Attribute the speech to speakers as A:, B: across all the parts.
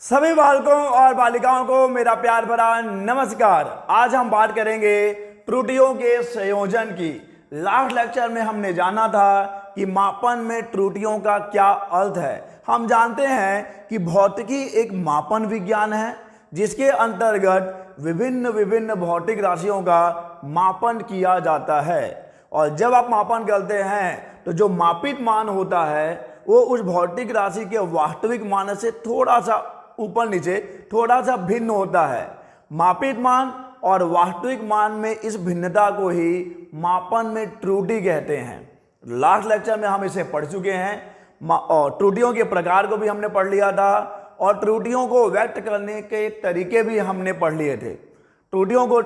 A: सभी बालकों और बालिकाओं को मेरा प्यार भरा नमस्कार। आज हम बात करेंगे त्रुटियों के संयोजन की। लास्ट लेक्चर में हमने जाना था कि मापन में त्रुटियों का क्या अर्थ है। हम जानते हैं कि भौतिकी एक मापन विज्ञान है जिसके अंतर्गत विभिन्न विभिन्न भौतिक राशियों का मापन किया जाता है। और जब आप मापन करते हैं तो जो मापित मान होता है वो उस भौतिक राशि के वास्तविक मान से थोड़ा सा ऊपर नीचे थोड़ा सा भिन्न होता है। मापित मान और वास्तविक मान में इस भिन्नता को ही मापन में त्रुटि कहते हैं। लास्ट लेक्चर में हम इसे पढ़ चुके हैं और त्रुटियों के प्रकार को भी हमने पढ़ लिया था और त्रुटियों को व्यक्त करने के तरीके भी हमने पढ़ लिए थे। त्रुटियों को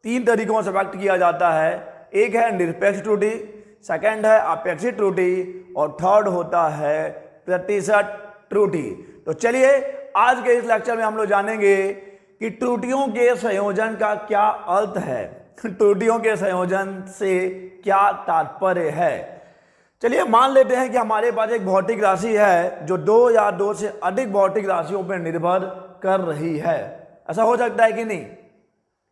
A: 3 तरीकों से व्यक्त किया जाता है। एक है निरपेक्ष त्रुटि, सेकंड है अपेक्षित त्रुटि और थर्ड होता है प्रतिशत त्रुटि। तो चलिए आज के इस लेक्चर में हम लोग जानेंगे कि त्रुटियों के संयोजन का क्या अर्थ है, त्रुटियों के संयोजन से क्या तात्पर्य है। चलिए मान लेते हैं कि हमारे पास एक भौतिक राशि है जो 2 या 2 से अधिक भौतिक राशियों पर निर्भर कर रही है। ऐसा हो सकता है कि नहीं?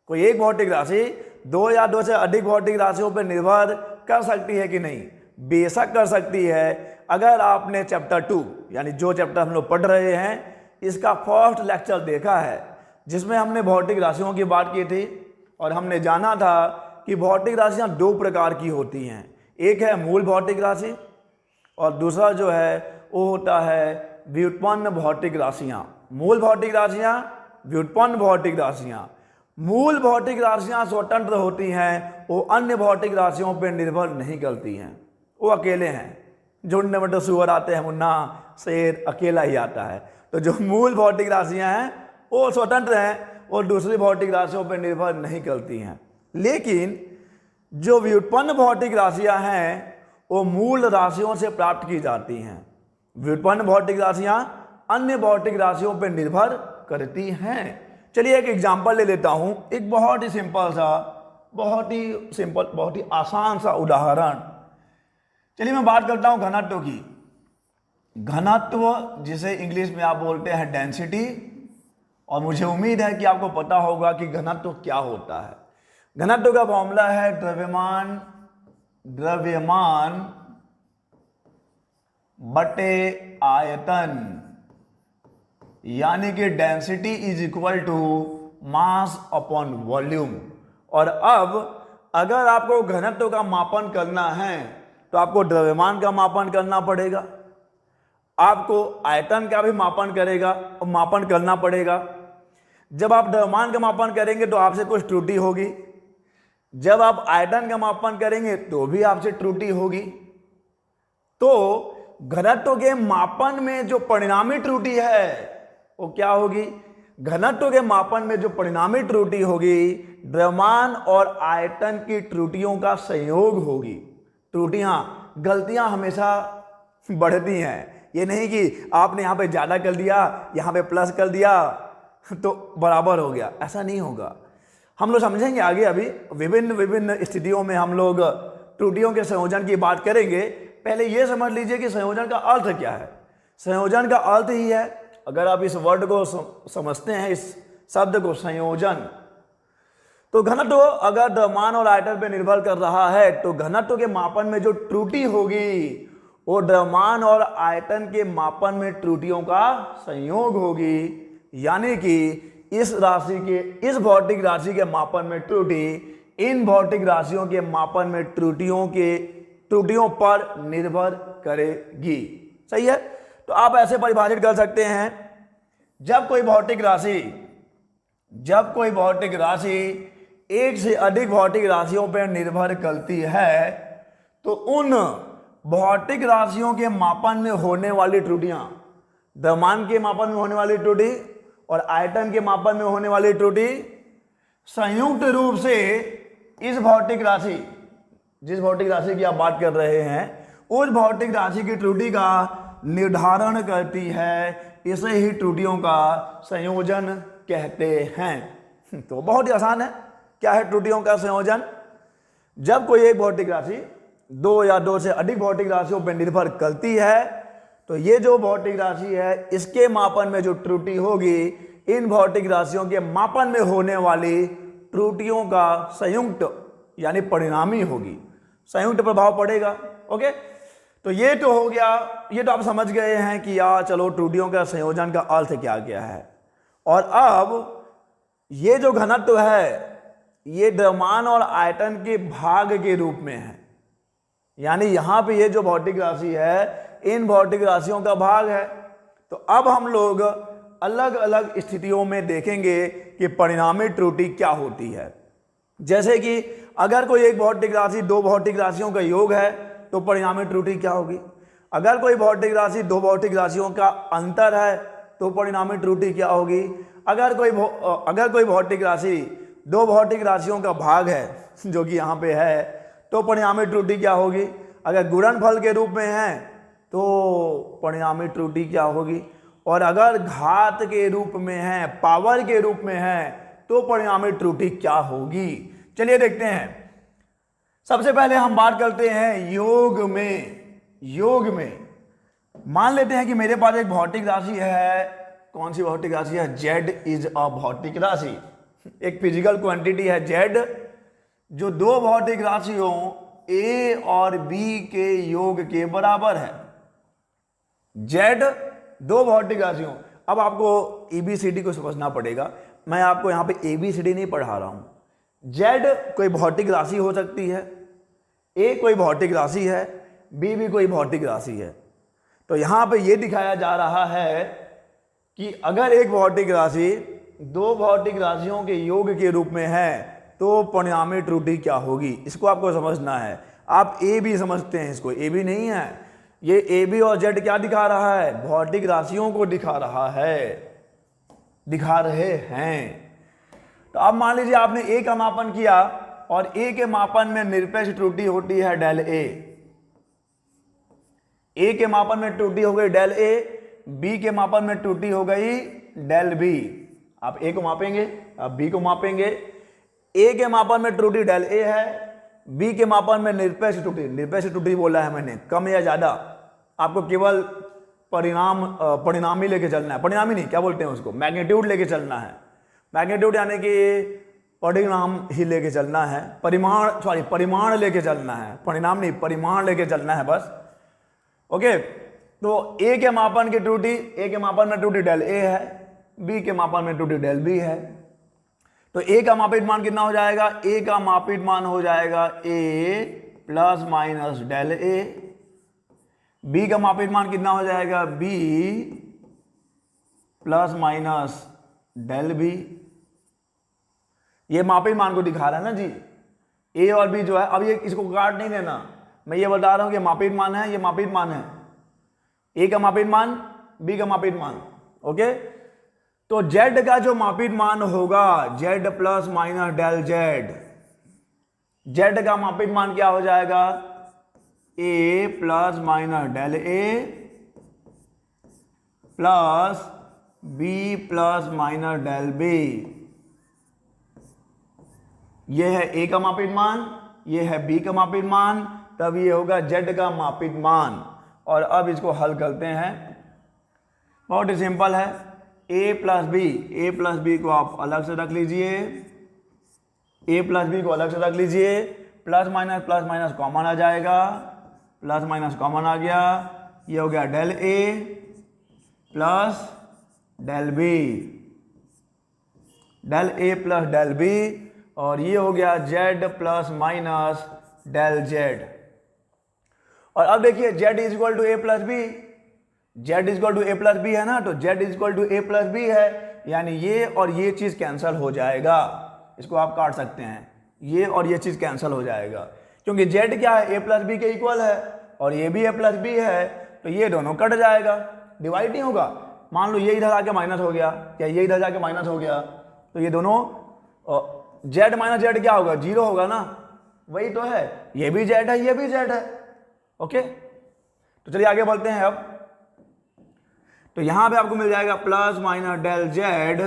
A: कोई एक भौतिक राशि 2 या 2 से अधिक भौतिक राशियों पर निर्भर कर सकती है कि नहीं? बेशक कर सकती है। अगर आपने चैप्टर 2 यानी जो चैप्टर हम लोग पढ़ रहे हैं इसका फर्स्ट लेक्चर देखा है जिसमें हमने भौतिक राशियों की बात की थी और हमने जाना था कि भौतिक राशियां 2 प्रकार की होती हैं। एक है मूल भौतिक राशि और दूसरा जो है वो होता है व्युत्पन्न भौतिक राशियां। मूल भौतिक राशियां, व्युत्पन्न भौतिक राशियां। मूल भौतिक राशियां स्वतंत्र होती हैं, वो अन्य भौतिक राशियों पर निर्भर नहीं करती हैं, वो अकेले हैं। झुंड में तो सुअर आते हैं, मुन्ना शेर अकेला ही आता है। तो जो मूल भौतिक राशियां हैं वो स्वतंत्र हैं और दूसरी भौतिक राशियों पर निर्भर नहीं करती हैं। लेकिन जो व्युत्पन्न भौतिक राशियां हैं वो मूल राशियों से प्राप्त की जाती हैं। व्युत्पन्न भौतिक राशियां अन्य भौतिक राशियों पर निर्भर करती हैं। चलिए एक एग्जाम्पल ले लेता हूं, एक बहुत ही सिंपल सा, बहुत ही आसान सा उदाहरण। चलिए मैं बात करता हूं घनत्व की। घनत्व जिसे इंग्लिश में आप बोलते हैं डेंसिटी, और मुझे उम्मीद है कि आपको पता होगा कि घनत्व क्या होता है। घनत्व का फॉर्मूला है द्रव्यमान बटे आयतन, यानी कि density is equal to mass upon volume. और अब अगर आपको घनत्व का मापन करना है तो आपको द्रव्यमान का मापन करना पड़ेगा, आपको आयतन का भी मापन करना पड़ेगा। जब आप द्रव्यमान का मापन करेंगे तो आपसे कुछ त्रुटि होगी, जब आप आयतन का मापन करेंगे तो भी आपसे त्रुटि होगी। तो घनत्व के मापन में जो परिणामी त्रुटि है वो क्या होगी? घनत्व के मापन में जो परिणामी त्रुटि होगी द्रव्यमान और आयतन की त्रुटियों का संयोग होगी। गलतियां हमेशा बढ़ती हैं। ये नहीं कि आपने यहां पे ज्यादा कर दिया, यहां पे प्लस कर दिया तो बराबर हो गया, ऐसा नहीं होगा। हम लोग समझेंगे आगे, अभी विभिन्न विभिन्न स्थितियों में हम लोग त्रुटियों के संयोजन की बात करेंगे। पहले ये समझ लीजिए कि संयोजन का अर्थ क्या है। संयोजन का अर्थ ही है, अगर आप इस वर्ड को समझते हैं, इस शब्द को संयोजन, तो घनत्व अगर द्रव्यमान और आयतन पर निर्भर कर रहा है तो घनत्व के मापन में जो त्रुटि होगी वो द्रव्यमान और आयतन के मापन में त्रुटियों का संयोग होगी। यानी कि इस भौतिक राशि के मापन में त्रुटि इन भौतिक राशियों के मापन में त्रुटियों पर निर्भर करेगी। सही है? तो आप ऐसे परिभाषित कर सकते हैं, जब कोई भौतिक राशि एक से अधिक भौतिक राशियों पर निर्भर करती है तो उन भौतिक राशियों के मापन में होने वाली त्रुटियां, द्रव्यमान के मापन में होने वाली त्रुटि और आयतन के मापन में होने वाली त्रुटि संयुक्त रूप से जिस भौतिक राशि की आप बात कर रहे हैं उस भौतिक राशि की त्रुटि का निर्धारण करती है। इसे ही त्रुटियों का संयोजन कहते हैं। तो बहुत ही आसान है। क्या है त्रुटियों का संयोजन? जब कोई एक भौतिक राशि 2 या 2 से अधिक भौतिक राशियों पर निर्भर करती है तो ये जो भौतिक राशि है इसके मापन में जो त्रुटि होगी, इन भौतिक राशियों के मापन में होने वाली त्रुटियों का संयुक्त यानी परिणामी होगी, संयुक्त प्रभाव पड़ेगा। ओके, तो ये तो हो गया, ये तो आप समझ गए हैं कि यार चलो त्रुटियों का संयोजन का अर्थ क्या क्या है। और अब ये जो घनत्व है ये द्रव्यमान और आयतन के भाग के रूप में है, यानी यहां पे ये जो भौतिक राशि है इन भौतिक राशियों का भाग है। तो अब हम लोग अलग अलग स्थितियों में देखेंगे कि परिणामी त्रुटि क्या होती है। जैसे कि अगर कोई एक भौतिक राशि दो भौतिक राशियों का योग है तो परिणामी त्रुटि क्या होगी। अगर कोई भौतिक राशि दो भौतिक राशियों का अंतर है तो परिणामी त्रुटि क्या होगी। अगर कोई भौतिक राशि दो भौतिक राशियों का भाग है जो कि यहाँ पे है तो परिणामी त्रुटि क्या होगी। अगर गुणनफल के रूप में है तो परिणामी त्रुटि क्या होगी, और अगर घात के रूप में है, पावर के रूप में है, तो परिणामी त्रुटि क्या होगी। चलिए देखते हैं। सबसे पहले हम बात करते हैं योग में मान लेते हैं कि मेरे पास एक भौतिक राशि है। कौन सी भौतिक राशि है? जेड इज अ भौतिक राशि, एक फिजिकल क्वांटिटी है जेड, जो दो भौतिक राशियों ए और बी के योग के बराबर है। जेड दो भौतिक राशियों, अब आपको एबीसीडी को समझना पड़ेगा, मैं आपको यहां पे एबीसीडी नहीं पढ़ा रहा हूं। जेड कोई भौतिक राशि हो सकती है, ए कोई भौतिक राशि है, बी भी कोई भौतिक राशि है। तो यहां पे ये दिखाया जा रहा है कि अगर एक भौतिक राशि दो भौतिक राशियों के योग के रूप में है तो परिणामी त्रुटि क्या होगी, इसको आपको समझना है। आप ए बी समझते हैं, इसको ए बी नहीं है, ये ए बी और जेड क्या दिखा रहा है? भौतिक राशियों को दिखा रहे हैं। तो अब मान लीजिए आपने ए का मापन किया और ए के मापन में निरपेक्ष त्रुटि होती है डेल ए के मापन में त्रुटि हो गई डेल ए, बी के मापन में त्रुटि हो गई डेल बी। आप ए को मापेंगे, आप बी को मापेंगे। ए के मापन में त्रुटि डेल ए है, बी के मापन में निरपेक्ष त्रुटि बोला है मैंने, कम या ज्यादा, आपको केवल परिणामी लेके चलना है। परिणामी नहीं, क्या बोलते हैं उसको, मैग्नीट्यूड लेके चलना है। मैग्नीट्यूड यानी कि परिणाम ही लेके चलना है, परिमाण लेके चलना है, परिणाम नहीं परिमाण लेके चलना है बस। ओके, तो ए के मापन की त्रुटि, ए के मापन में त्रुटि डेल ए है, बी के मापन में त्रुटि डेल बी है। तो ए का मापित मान कितना हो जाएगा? ए का मापित मान हो जाएगा ए प्लस माइनस डेल ए। बी का मापित मान कितना हो जाएगा? B plus minus del B. ये मापित मान को दिखा रहा है ना जी, ए और बी जो है। अब ये इसको काट नहीं देना, मैं ये बता रहा हूं कि मापित मान है, ये मापित मान है, ए का मापित मान, बी का मापित मान। ओके, तो जेड का जो मापित मान होगा Z plus minus del Z, Z का मापित मान क्या हो जाएगा? ए plus minus del A plus B plus minus del B. ये है ए का मापित मान, ये है बी का मापित मान, तब ये होगा जेड का मापित मान। और अब इसको हल करते हैं, बहुत ही सिंपल है। ए प्लस बी को आप अलग से रख लीजिए, ए प्लस बी को अलग से रख लीजिए, प्लस माइनस कॉमन आ जाएगा, प्लस माइनस कॉमन आ गया, ये हो गया del A plus del B, del A plus del B, और ये हो गया Z plus minus del Z. और अब देखिए Z is equal to A plus B, Z is equal to A plus B है ना, तो Z is equal to A plus B है, यानी ये और ये चीज कैंसल हो जाएगा। इसको आप काट सकते हैं, ये और ये चीज कैंसल हो जाएगा, क्योंकि जेड क्या है? ए प्लस बी के इक्वल है, और ये भी ए प्लस बी है, तो ये दोनों कट जाएगा, डिवाइड नहीं होगा। मान लो ये इधर आके माइनस हो गया, क्या ये इधर जाके माइनस हो गया, तो ये दोनों जेड माइनस जेड क्या होगा? जीरो होगा ना, वही तो है, ये भी जेड है, ये भी जेड है। ओके, तो चलिए आगे बढ़ते हैं। अब तो यहां पे आपको मिल जाएगा plus minus del Z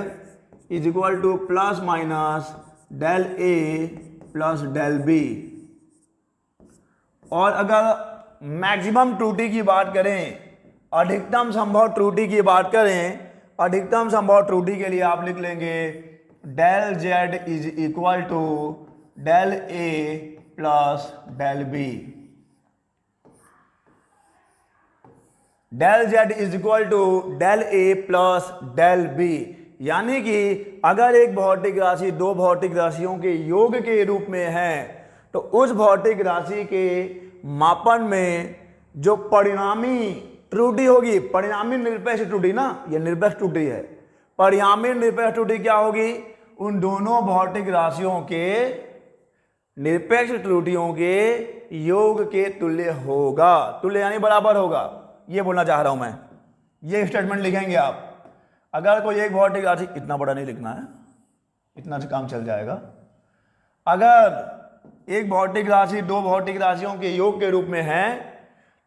A: is equal to plus minus del A plus del B. और अगर मैक्सिमम त्रुटि की बात करें अधिकतम संभव त्रुटि की बात करें, अधिकतम संभव त्रुटि के लिए आप लिख लेंगे del Z is equal to del A plus del B. Del Z is equal to del A plus del B, यानी कि अगर एक भौतिक राशि दो भौतिक राशियों के योग के रूप में है तो उस भौतिक राशि के मापन में जो परिणामी त्रुटि होगी, परिणामी निरपेक्ष त्रुटि ना, ये निरपेक्ष त्रुटि है, परिणामी निरपेक्ष त्रुटि क्या होगी, उन दोनों भौतिक राशियों के निरपेक्ष त्रुटियों के योग के तुल्य होगा। तुल्य यानी बराबर होगा, ये बोलना चाह रहा हूं मैं। ये स्टेटमेंट लिखेंगे आप। अगर कोई एक भौतिक राशि, इतना बड़ा नहीं लिखना है, इतना से काम चल जाएगा। अगर एक भौतिक राशि दो भौतिक राशियों के योग के रूप में है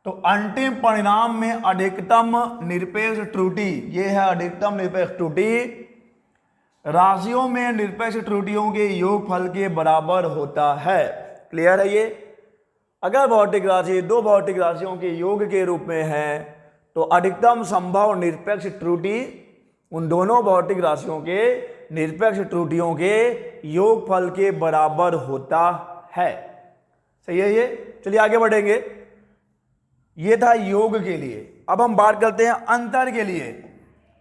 A: तो अंतिम परिणाम में अधिकतम निरपेक्ष त्रुटि, ये है अधिकतम निरपेक्ष त्रुटि, राशियों में निरपेक्ष त्रुटियों के योगफल के बराबर होता है। क्लियर है ये? अगर भौतिक राशि दो भौतिक राशियों के योग के रूप में है तो अधिकतम संभव निरपेक्ष त्रुटि उन दोनों भौतिक राशियों के निरपेक्ष त्रुटियों के योगफल के बराबर होता है। सही है ये? चलिए आगे बढ़ेंगे। ये था योग के लिए। अब हम बात करते हैं अंतर के लिए।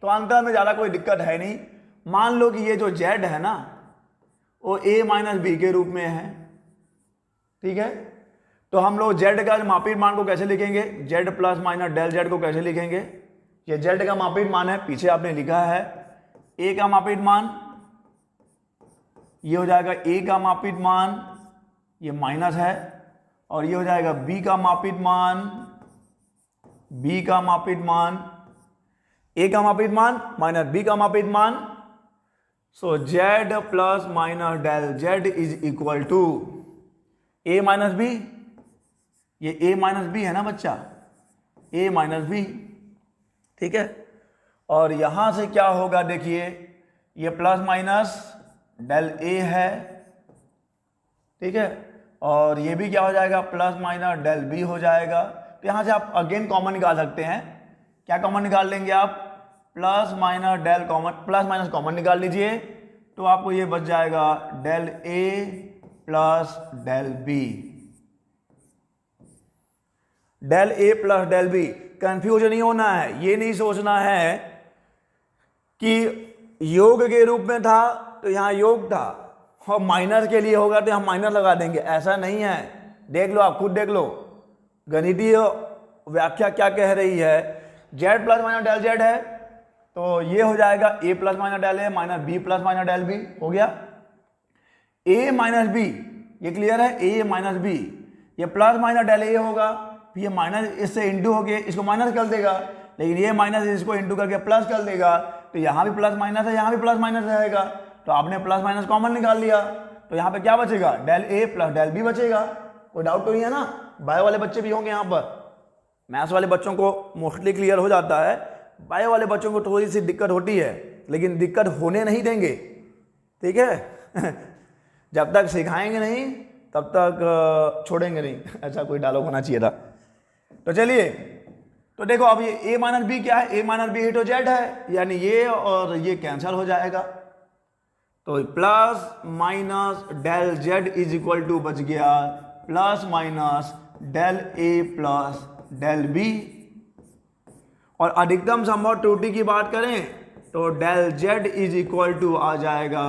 A: तो अंतर में ज़्यादा कोई दिक्कत है नहीं। मान लो कि ये जो z है ना वो a माइनस बी के रूप में है, ठीक है? तो हम लोग z का मापित मान को कैसे लिखेंगे, z plus minus del z को कैसे लिखेंगे? ये z का मापित मान है, पीछे आपने लिखा है a का मापित मान, ये हो जाएगा a का मापित मान, ये माइनस है, और ये हो जाएगा b का मापित मान, b का मापित मान, a का मापित मान माइनस b का मापित मान। So z plus minus del z is equal to a minus B, ये a माइनस बी है ना बच्चा, a माइनस बी, ठीक है? और यहां से क्या होगा देखिए, ये प्लस माइनस डेल a है, ठीक है? और ये भी क्या हो जाएगा, प्लस माइनस डेल b हो जाएगा। तो यहां से आप अगेन कॉमन निकाल सकते हैं। क्या कॉमन निकाल लेंगे आप? Plus minus del common, plus minus common निकाल लीजिए, तो आपको ये बच जाएगा del a plus del b, del a plus del b। Confuse नहीं होना है, ये नहीं सोचना है कि योग के रूप में था तो यहाँ योग था और माइनस के लिए होगा तो हम माइनस लगा देंगे, ऐसा नहीं है। देख लो, आप खुद देख लो गणितीय व्याख्या क्या कह रही है। z plus minus del z है तो ये हो जाएगा a plus minus del a minus b plus minus del b, हो गया a माइनस b, ये क्लियर है, a माइनस b, ये प्लस माइनस डेल a होगा, फिर ये माइनस इससे इंटू हो गया, इसको माइनस कर देगा, लेकिन ये माइनस इसको इंटू करके प्लस कर देगा, तो यहाँ भी प्लस माइनस है, यहाँ भी प्लस माइनस रहेगा, तो आपने प्लस माइनस कॉमन निकाल लिया, तो यहाँ पे क्या बचेगा, del a plus del b बचेगा। कोई डाउट तो नहीं है ना? बायो वाले बच्चे भी होंगे यहाँ पर, मैथ्स वाले बच्चों को मोस्टली क्लियर हो जाता है, बायो वाले बच्चों को थोड़ी सी दिक्कत होती है, लेकिन दिक्कत होने नहीं देंगे, ठीक है? जब तक सिखाएंगे नहीं तब तक छोड़ेंगे नहीं, ऐसा कोई डायलॉग होना चाहिए था। तो चलिए, तो देखो अब ये a माइनस बी क्या है, a माइनस बी तो z है, यानी ये और ये कैंसिल हो जाएगा, तो plus minus del z is equal to बच गया plus minus del a plus del b। और अधिकतम संभव त्रुटि की बात करें तो del z is equal to आ जाएगा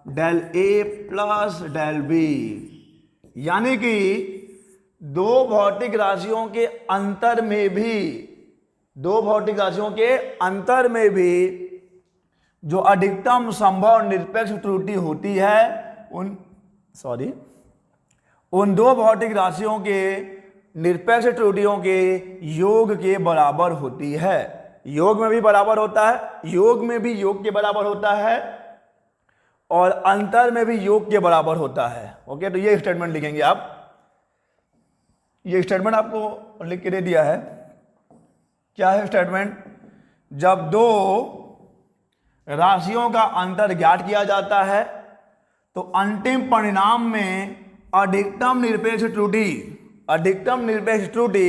A: del a plus del b, यानी कि दो भौतिक राशियों के अंतर में भी, दो भौतिक राशियों के अंतर में भी जो अधिकतम संभव निरपेक्ष त्रुटि होती है उन दो भौतिक राशियों के निरपेक्ष त्रुटियों के योग के बराबर होती है। योग में भी बराबर होता है, योग में भी योग के बराबर होता है और अंतर में भी योग के बराबर होता है। ओके, तो ये स्टेटमेंट लिखेंगे आप। ये स्टेटमेंट आपको लिख के दे दिया है। क्या है स्टेटमेंट? जब दो राशियों का अंतर ज्ञात किया जाता है तो अंतिम परिणाम में अधिकतम निरपेक्ष त्रुटि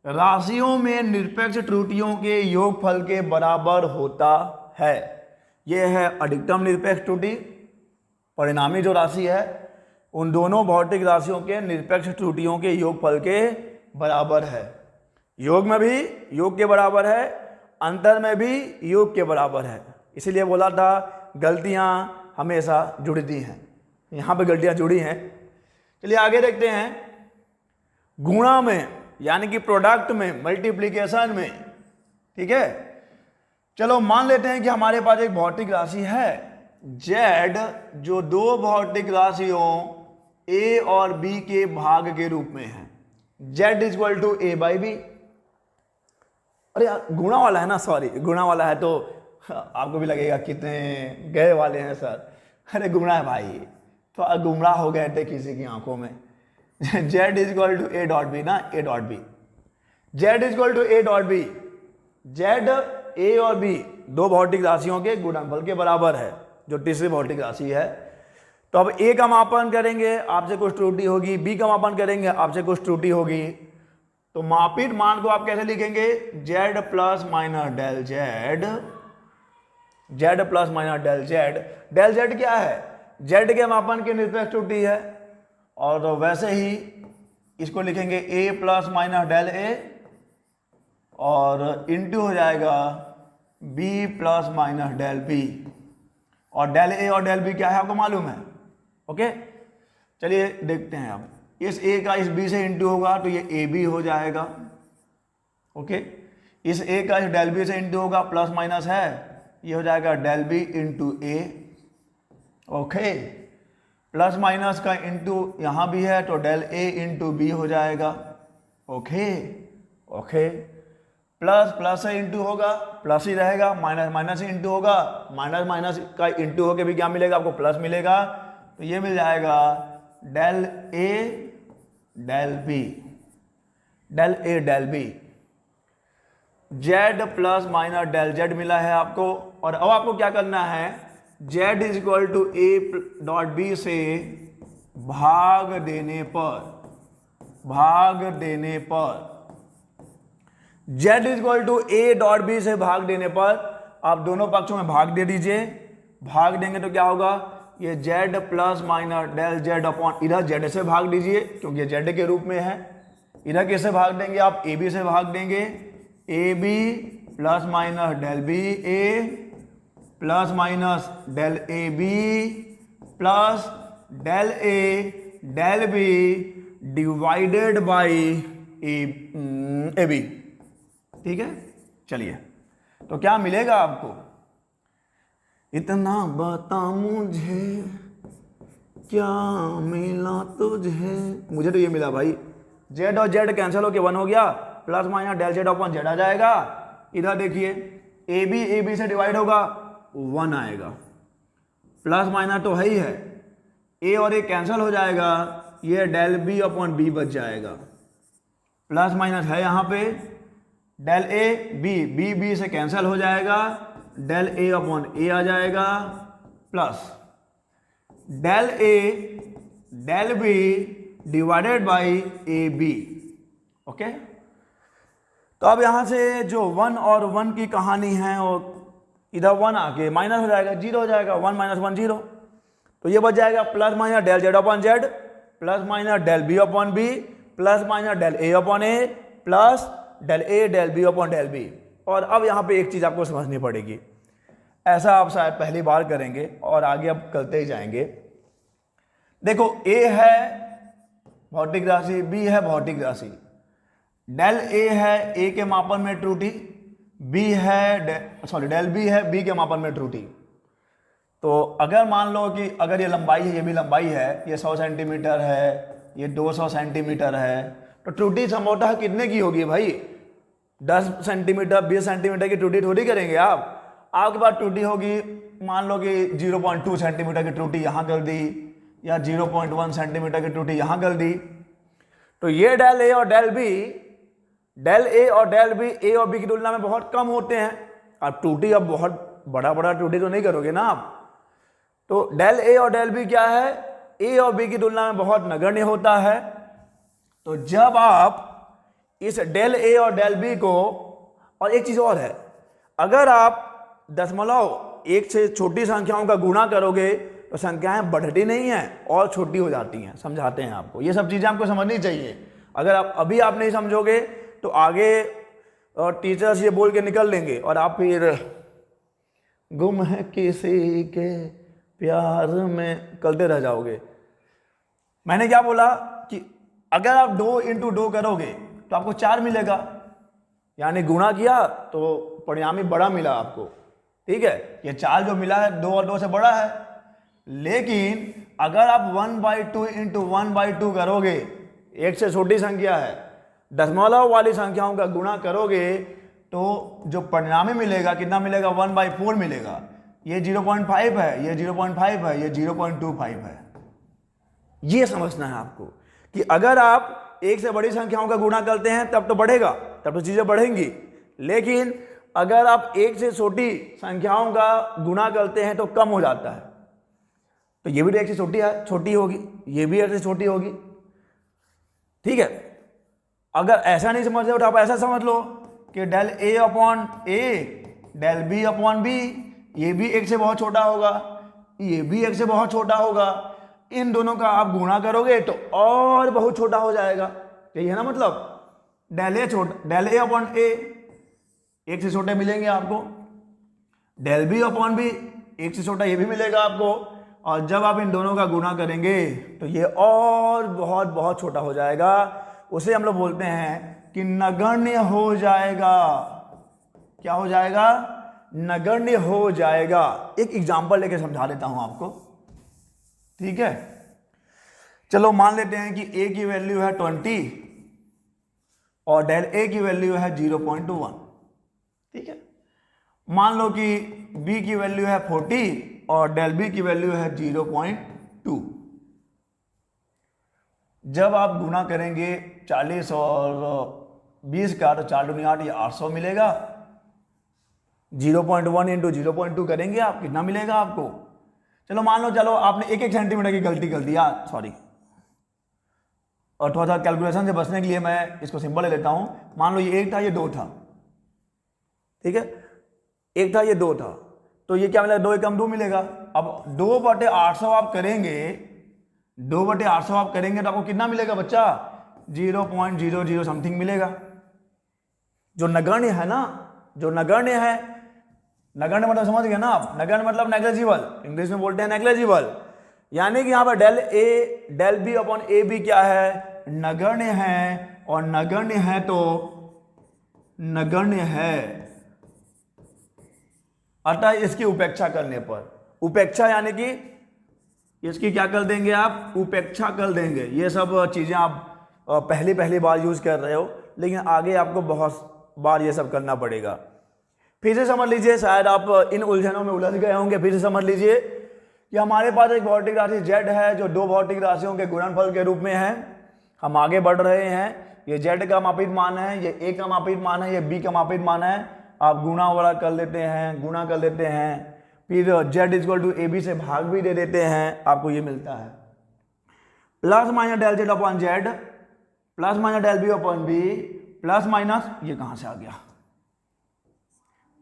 A: राशियों में निरपेक्ष त्रुटियों के योगफल के बराबर होता है। यह है अधिकतम निरपेक्ष त्रुटि, परिणामी जो राशि है उन दोनों भौतिक राशियों के निरपेक्ष त्रुटियों के योगफल के बराबर है। योग में भी योग के बराबर है, अंतर में भी योग के बराबर है। इसीलिए बोला था गलतियां हमेशा जुड़ती हैं, यहाँ पे गलतियां जुड़ी हैं। चलिए आगे देखते हैं। गुणा में यानी कि प्रोडक्ट में, मल्टीप्लिकेशन में, ठीक है। चलो मान लेते हैं कि हमारे पास एक भौतिक राशि है z, जो दो भौतिक राशियों a और b के भाग के रूप में है। z equal to a by B. अरे यार गुणा वाला है ना, सॉरी गुणा वाला है तो आपको भी लगेगा कितने गए वाले हैं सर। अरे गुणा है भाई, तो गुमराह हो गए थे किसी की आंखों में। z equal to a dot B ना, a dot B. z equal to a dot B. z a और b दो भौतिक राशियों के गुणनफल के बराबर है, जो तीसरी भौतिक राशि है। तो अब a का मापन करेंगे, आपसे कुछ त्रुटि होगी, b का मापन करेंगे, आपसे कुछ त्रुटि होगी। तो मापित मान को आप कैसे लिखेंगे? z plus minus del z, z plus minus del z। Del z क्या है? z के मापन की निरपेक्ष त्रुटि है। और वैसे ही इसको लिखेंगे a plus minus del a, और इंटू हो जाएगा b plus minus del b। और डेल a और डेल b क्या है आपको मालूम है? ओके, चलिए देखते हैं। अब इस a का इस b से इंटू होगा तो ये ab हो जाएगा। ओके, इस a का इस डेल b से इंटू होगा, प्लस माइनस है, ये हो जाएगा del b into a। Okay, plus minus का इंटू यहाँ भी है तो डेल a इंटू बी हो जाएगा। ओके ओके, प्लस प्लस से इंटू होगा, प्लस ही रहेगा, माइनस माइनस से इंटू होगा, माइनस माइनस का इंटू होके भी क्या मिलेगा आपको? प्लस मिलेगा। तो ये मिल जाएगा del a del b, del a del b। z plus minus del z मिला है आपको। और अब आपको क्या करना है? z is equal to a dot B से भाग देने पर z is equal to a dot B से भाग देने पर आप दोनों पक्षों में भाग दे दीजिए। भाग देंगे तो क्या होगा? ये z plus minus del z upon, इधर z से भाग दीजिए क्योंकि ये z के रूप में है। इधर किससे भाग देंगे आप? ए बी से भाग देंगे। A b plus minus del b a plus minus del A b plus del A del b divided by a b. ठीक है, चलिए तो क्या मिलेगा आपको? इतना बता मुझे क्या मिला तुझे। मुझे तो ये मिला भाई, z और z कैंसिल होके 1 हो गया, plus minus del z upon z आ जाएगा। इधर देखिए ए बी से डिवाइड होगा, 1 आएगा, प्लस माइनस तो है ही है, ए और ए कैंसिल हो जाएगा, ये डेल बी अपॉन बी बच जाएगा। प्लस माइनस है यहाँ पे, डेल ए बी बी से कैंसिल हो जाएगा, डेल ए अपॉन ए आ जाएगा, plus del A del b divided by a b. Okay, तो अब यहां से जो 1 और 1 की कहानी है, और इधर 1 आके माइनस हो जाएगा, 0 हो जाएगा, 1 माइनस 1 0। तो ये बच जाएगा plus minus del Z upon Z plus minus del B upon B plus minus del ए अपॉन ए प्लस डेल ए del B upon del B. और अब यहाँ पे एक चीज़ आपको समझनी पड़ेगी, ऐसा आप शायद पहली बार करेंगे और आगे अब करते ही जाएंगे। देखो ए है भौतिक राशि, बी है भौतिक राशि, डेल ए है ए के मापन में त्रुटि, बी है डेल बी है बी के मापन में त्रुटि। तो अगर मान लो कि अगर ये लंबाई है, ये भी लंबाई है, ये 100 सेंटीमीटर है, ये 200 सेंटीमीटर है, तो त्रुटि संभवतः कितने की होगी भाई? 10 सेंटीमीटर 20 सेंटीमीटर की त्रुटि थोड़ी करेंगे आप। आपके पास त्रुटि होगी, मान लो कि 0.2 सेंटीमीटर की त्रुटि यहाँ कर दी, या 0.1 सेंटीमीटर की त्रुटि यहाँ कर दी। तो ये डेल ए और डेल बी, डेल ए और डेल बी ए और बी की तुलना में बहुत कम होते हैं। अब त्रुटि अब बहुत बड़ा त्रुटि तो नहीं करोगे ना आप। तो डेल ए और डेल बी क्या है? ए और बी की तुलना में बहुत नगण्य होता है। तो जब आप इस डेल ए और डेल बी को, और एक चीज और है, अगर आप दशमलव एक से छोटी संख्याओं का गुणा करोगे तो संख्याएं बढ़ती नहीं हैं और छोटी हो जाती हैं। समझाते हैं आपको, ये सब चीजें आपको समझनी चाहिए। अगर आप नहीं समझोगे तो आगे टीचर्स ये बोल के निकल लेंगे और आप फिर गुम है किसी के प्यार में करते रह जाओगे। मैंने क्या बोला कि अगर आप 2 इंटू 2 करोगे तो आपको 4 मिलेगा, यानी गुणा किया तो परिणामी बड़ा मिला आपको। ठीक है, ये 4 जो मिला है 2 और 2 से बड़ा है। लेकिन अगर आप 1/2 इंटू 1/2 करोगे, एक से छोटी संख्या है, दशमलव वाली संख्याओं का गुणा करोगे तो जो परिणामी मिलेगा कितना मिलेगा, 1/4 मिलेगा। ये 0.5 है, ये 0.5 है, ये 0.25 है। ये समझना है आपको कि अगर आप एक से बड़ी संख्याओं का गुणा करते हैं तब तो बढ़ेगा, तब तो चीजें बढ़ेंगी। लेकिन अगर आप एक से छोटी संख्याओं का गुणा करते हैं तो कम हो जाता है। तो ये भी एक से छोटी होगी, ये भी एक से छोटी होगी। ठीक है, अगर ऐसा नहीं समझ रहे तो आप ऐसा समझ लो कि del A upon a, del B upon B, ये भी एक से बहुत छोटा होगा, ये भी एक से बहुत छोटा होगा। इन दोनों का आप गुणा करोगे तो और बहुत छोटा हो जाएगा। यही है ना मतलब, डेल ए अपॉन ए एक से छोटे मिलेंगे आपको, डेल बी अपॉन बी एक से छोटा ये भी मिलेगा आपको, और जब आप इन दोनों का गुणा करेंगे तो ये और बहुत बहुत छोटा हो जाएगा। उसे हम लोग बोलते हैं कि नगण्य हो जाएगा। क्या हो जाएगा? नगण्य हो जाएगा। एक एग्जांपल लेके समझा देता हूं आपको। ठीक है, चलो मान लेते हैं कि a की वैल्यू है 20 और डेल a की वैल्यू है 0.1। ठीक है, मान लो कि b की वैल्यू है 40 और डेल b की वैल्यू है 0.2। जब आप गुणा करेंगे 40 और 20 का तो 4 दूनी 8, ये 800 मिलेगा। 0.1 इंटू 0.2 करेंगे आप, कितना मिलेगा आपको? चलो आपने 1 सेंटीमीटर की गलती कर दिया, सॉरी, और थोड़ा सा कैलकुलेशन से बचने के लिए मैं इसको सिंबल ले लेता हूं। मान लो ये 1 था, ये 2 था। ठीक है, 1 था, ये 2 था, तो ये क्या मिलेगा? 2 एकम 2 मिलेगा। अब 2/800 आप करेंगे, 2/800 आप करेंगे तो आपको कितना मिलेगा बच्चा? 0.00 समथिंग मिलेगा। जो नगण्य है ना, जो नगण्य है, नगण्य मतलब समझ गए ना आप? नगण्य मतलब नेग्लिजिबल, इंग्लिश में बोलते हैं नेग्लिजिबल। यानी कि यहां पर del A del B upon a b क्या है? नगण्य है, और नगण्य है तो नगण्य है, अतः इसकी उपेक्षा करने पर, उपेक्षा यानी कि इसकी क्या कर देंगे आप? उपेक्षा कर देंगे। ये सब चीजें आप पहली बार यूज कर रहे हो, लेकिन आगे आपको बहुत बार ये सब करना पड़ेगा। फिर से समझ लीजिए, शायद आप इन उलझनों में उलझ गए होंगे। फिर से समझ लीजिए कि हमारे पास एक भौतिक राशि z है जो 2 भौतिक राशियों के गुणनफल के रूप में है। हम आगे बढ़ रहे हैं, ये z का मापित मान है, ये a का मापित मान है, ये b का मापित मान है। आप गुणा वाला कर लेते हैं, गुणा कर लेते हैं, फिर z इक्वल टू ab से भाग भी दे देते हैं, आपको ये मिलता है। Plus minus del z upon z, plus minus del b upon b, plus minus ये कहां से आ गया?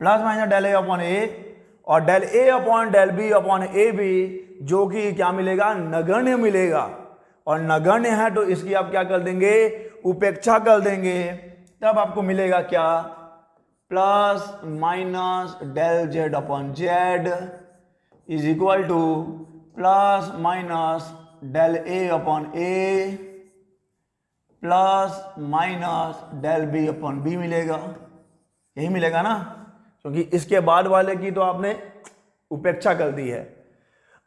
A: Plus minus del a upon a, और del a upon del b upon a b, जो कि क्या मिलेगा? नगण्य मिलेगा। और नगण्य है तो इसकी आप क्या कर देंगे? उपेक्षा कर देंगे। तब आपको मिलेगा क्या? Plus minus del z upon z is equal to plus minus del a upon a plus minus del b upon b मिलेगा। यही मिलेगा ना, क्योंकि इसके बाद वाले की तो आपने उपेक्षा कर दी है।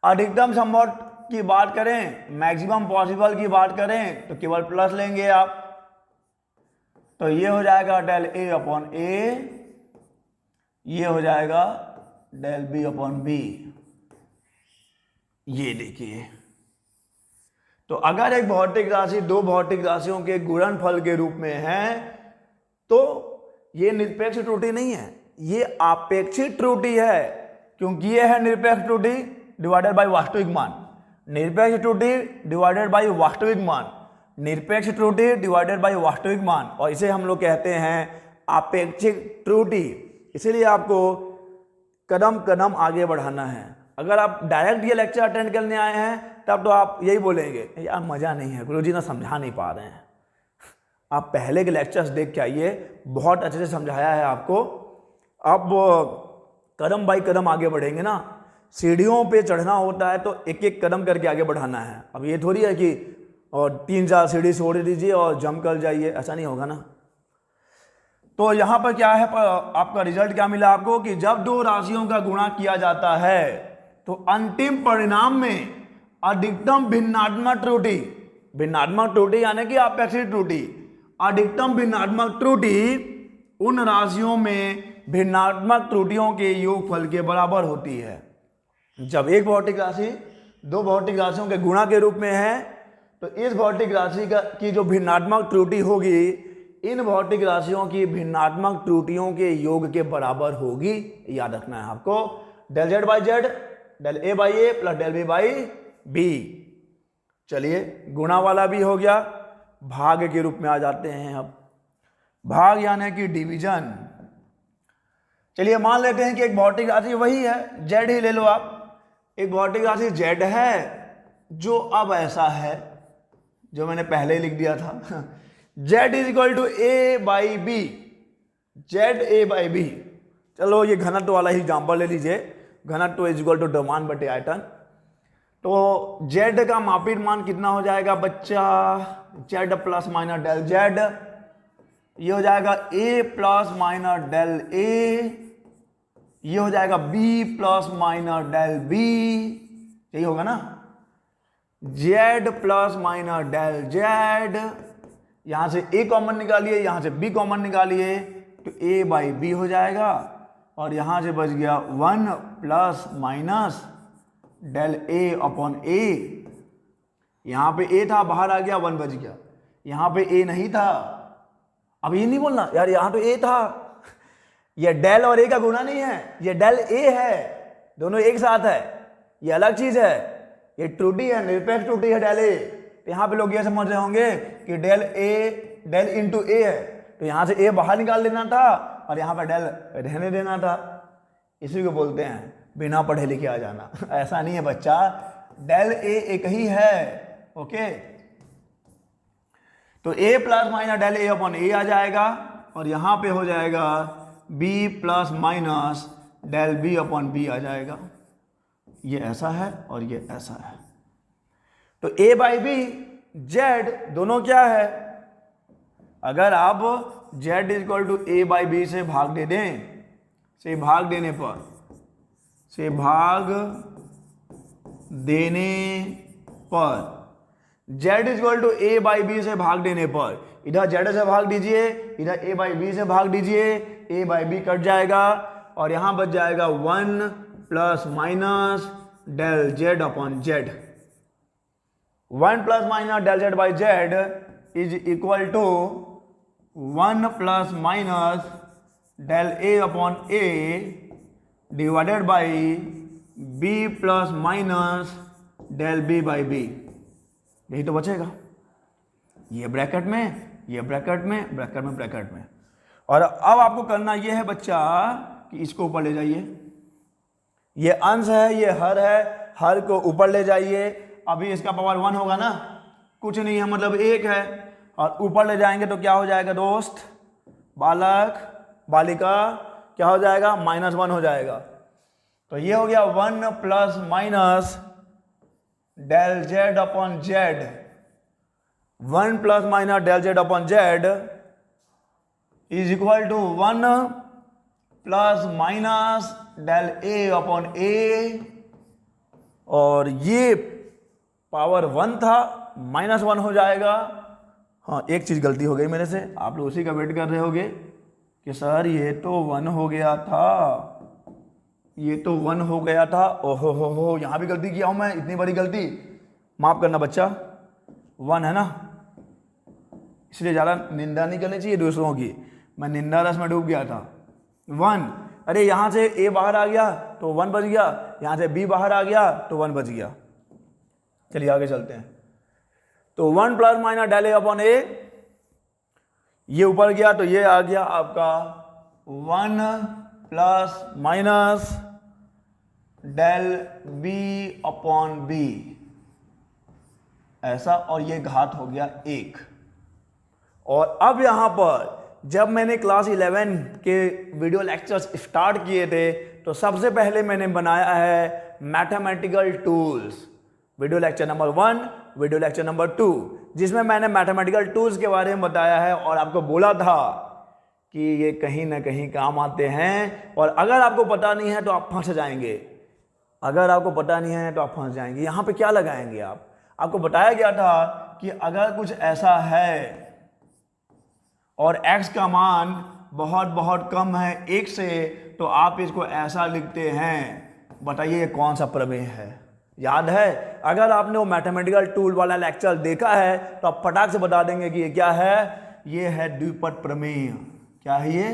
A: अधिकतम संभव की बात करें, मैक्सिमम पॉसिबल की बात करें तो केवल प्लस लेंगे आप, तो ये हो जाएगा डेल a अपॉन a, ये हो जाएगा डेल b अपॉन b। ये देखिए, तो अगर एक भौतिक राशि 2 भौतिक राशियों के गुणनफल के रूप में है तो ये निरपेक्ष त्रुटि नहीं है, ये आपेक्षिक त्रुटि है, क्योंकि ये है निरपेक्ष त्रुटि डिवाइडेड बाय वास्तविक मान। निरपेक्ष त्रुटि डिवाइडेड बाय वास्तविक मान, निरपेक्ष त्रुटि डिवाइडेड बाय वास्तविक मान, और इसे हम लोग कहते हैं आपेक्षिक त्रुटि। इसीलिए आपको कदम कदम आगे बढ़ाना है। अगर आप डायरेक्ट ये लेक्चर अटेंड करने आए हैं तब तो आप यही बोलेंगे यार मजा नहीं है, गुरुजी ना समझा नहीं पा रहे हैं। आप पहले के लेक्चर्स देख के आइए, बहुत अच्छे से समझाया है आपको। अब कदम बाई कदम आगे बढ़ेंगे ना, सीढ़ियों पे चढ़ना होता है तो एक एक कदम करके आगे बढ़ाना है। अब ये थोड़ी है कि और 3-4 सीढ़ी छोड़ दीजिए और जंप कर जाइए, ऐसा नहीं होगा ना। तो यहाँ पर क्या है, आपका रिजल्ट क्या मिला आपको कि जब दो राशियों का गुणा किया जाता है तो अंतिम परिणाम में अधिकतम भिन्नात्मक त्रुटि, भिन्नात्मक त्रुटि यानी कि आपेक्षिक त्रुटि, अधिकतम भिन्नात्मक त्रुटि उन राशियों में भिन्नात्मक त्रुटियों के योगफल के बराबर होती है। जब एक भौतिक राशि दो भौतिक राशियों के गुणा के रूप में है तो इस भौतिक राशि की जो भिन्नात्मक त्रुटि होगी इन भौतिक राशियों की भिन्नात्मक त्रुटियों के योग के बराबर होगी। याद रखना है आपको, del z by z, del a by a plus del b by b. चलिए गुणा वाला भी हो गया, भाग के रूप में आ जाते हैं। अब भाग यानी कि डिवीजन। चलिए मान लेते हैं कि एक भौतिक राशि वही है, जेड ही ले लो आप। एक भौतिक राशि जेड है जो अब ऐसा है जो मैंने पहले ही लिख दिया था, z is equal to a by b, z a by b. चलो ये घनत्व वाला ही एग्जाम्पल ले लीजिए, घनत्व इज इक्वल टू द्रव्यमान बटे आयतन। तो जेड का मापित मान कितना हो जाएगा बच्चा, z plus minus del z, ये हो जाएगा ए प्लस माइनस डेल ए, ये हो जाएगा B plus minus del b, यही होगा ना, z plus minus del z. यहां से ए कॉमन निकालिए, यहां से बी कॉमन निकालिए तो ए बाई बी हो जाएगा, और यहां से बच गया 1 प्लस माइनस डेल ए अपॉन ए। यहां पे ए था, बाहर आ गया, 1 बच गया। यहां पे ए नहीं था, अब ये नहीं बोलना यार यहां तो ए था, ये डेल और ए का गुणा नहीं है, ये डेल ए है, दोनों एक साथ है, ये अलग चीज है, ये त्रुटि है, निरपेक्ष त्रुटि है डेल ए। तो यहां पे लोग ये समझ रहे होंगे कि डेल ए डेल इंटू ए है, तो यहां से ए बाहर निकाल देना था और यहां पर डेल रहने देना था। इसी को बोलते हैं बिना पढ़े लिखे आ जाना। ऐसा नहीं है बच्चा, डेल ए एक ही है। ओके, तो A plus minus del A upon ए आ जाएगा, और यहां पे हो जाएगा B plus minus del B upon B आ जाएगा। ये ऐसा है और ये ऐसा है। तो ए बाई बी जेड दोनों क्या है, अगर आप z is equal to a by b से भाग दे दें, से भाग देने पर z is equal to a by b से भाग देने पर इधर जेड से भाग दीजिए, इधर ए बाई बी से भाग दीजिए, ए बाई बी कट जाएगा और यहां बच जाएगा 1 plus minus del Z upon Z. 1 plus minus del z by z is equal to 1 plus minus del A upon a divided by b plus minus del b by b. यही तो बचेगा, ये bracket में, ये bracket में, bracket में, bracket में। और अब आपको करना ये है बच्चा कि इसको ऊपर ले जाइए, ये अंश है, ये हर है, हर को ऊपर ले जाइए। अभी इसका पावर 1 होगा ना, कुछ नहीं है मतलब 1 है, और ऊपर ले जाएंगे तो क्या हो जाएगा दोस्त, बालक बालिका क्या हो जाएगा, -1 हो जाएगा। तो ये हो गया 1 plus minus del Z upon Z, 1 plus minus del Z upon Z is equal to 1 plus minus del A upon ए, और ये पावर 1 था, -1 हो जाएगा। हाँ, एक चीज गलती हो गई मेरे से, आप लोग उसी का वेट कर रहे होगे कि सर ये तो 1 हो गया था, ये तो 1 हो गया था, ओहो हो यहां भी गलती किया हूं मैं, इतनी बड़ी गलती, माफ करना बच्चा, 1 है ना, इसलिए ज्यादा निंदा नहीं करनी चाहिए दूसरों की, मैं निंदा रस में डूब गया था। 1, अरे यहां से ए बाहर आ गया तो 1 बच गया, यहां से बी बाहर आ गया तो 1 बच गया। चलिए आगे चलते हैं। तो 1 plus minus del A upon a, ये ऊपर गया तो ये आ गया आपका 1 plus minus del B upon b, ऐसा, और ये घात हो गया 1। और अब यहां पर जब मैंने क्लास 11 के वीडियो लेक्चर्स स्टार्ट किए थे तो सबसे पहले मैंने बनाया है mathematical tools, video lecture number 1, video lecture number 2, जिसमें मैंने मैथमेटिकल टूल्स के बारे में बताया है और आपको बोला था कि ये कहीं ना कहीं काम आते हैं, और अगर आपको पता नहीं है तो आप फंस जाएंगे। अगर आपको पता नहीं है तो आप फंस जाएंगे। यहाँ पे क्या लगाएंगे आपको बताया गया था कि अगर कुछ ऐसा है और x का मान बहुत बहुत कम है 1 से, तो आप इसको ऐसा लिखते हैं। बताइए ये कौन सा प्रमेय है? याद है? अगर आपने वो मैथमेटिकल टूल वाला लेक्चर देखा है तो आप फटाक से बता देंगे कि ये क्या है। ये है द्विपद प्रमेय। क्या है ये?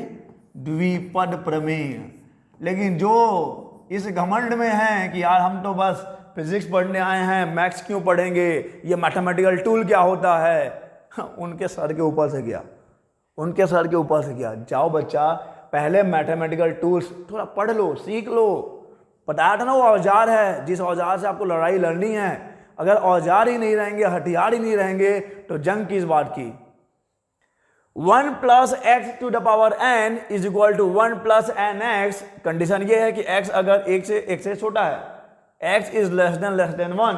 A: द्विपद प्रमेय। लेकिन जो इस घमंड में है कि यार हम तो बस फिजिक्स पढ़ने आए हैं, मैथ्स क्यों पढ़ेंगे, ये मैथमेटिकल टूल क्या होता है, उनके सर के ऊपर से गया, उनके सर के ऊपर से गया। जाओ बच्चा, पहले मैथमेटिकल टूल्स थोड़ा पढ़ लो, सीख लो। बताया था ना वो औजार है, जिस औजार से आपको लड़ाई लड़नी है। अगर औजार ही नहीं रहेंगे, हथियार ही नहीं रहेंगे, तो जंग किस बात की? 1 plus x to the power n is equal to 1 plus n x. Condition ये है कि x अगर 1 से छोटा है, x इज लेस देन 1।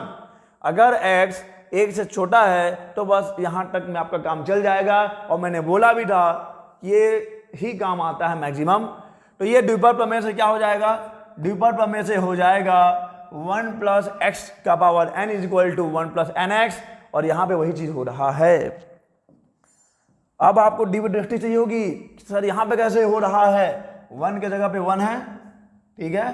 A: अगर x 1 से छोटा है तो बस यहां तक में आपका काम चल जाएगा। और मैंने बोला भी था ये ही काम आता है मैक्सिमम। तो ये द्विपद प्रमेय से क्या हो जाएगा? द्विपद प्रमेय से हो जाएगा 1 प्लस एक्स का power n is equal to 1 plus n x. और यहां पे वही चीज हो रहा है। अब आपको डी दृष्टि चाहिए होगी, सर यहां पे कैसे हो रहा है? 1 के जगह पे 1 है, ठीक है,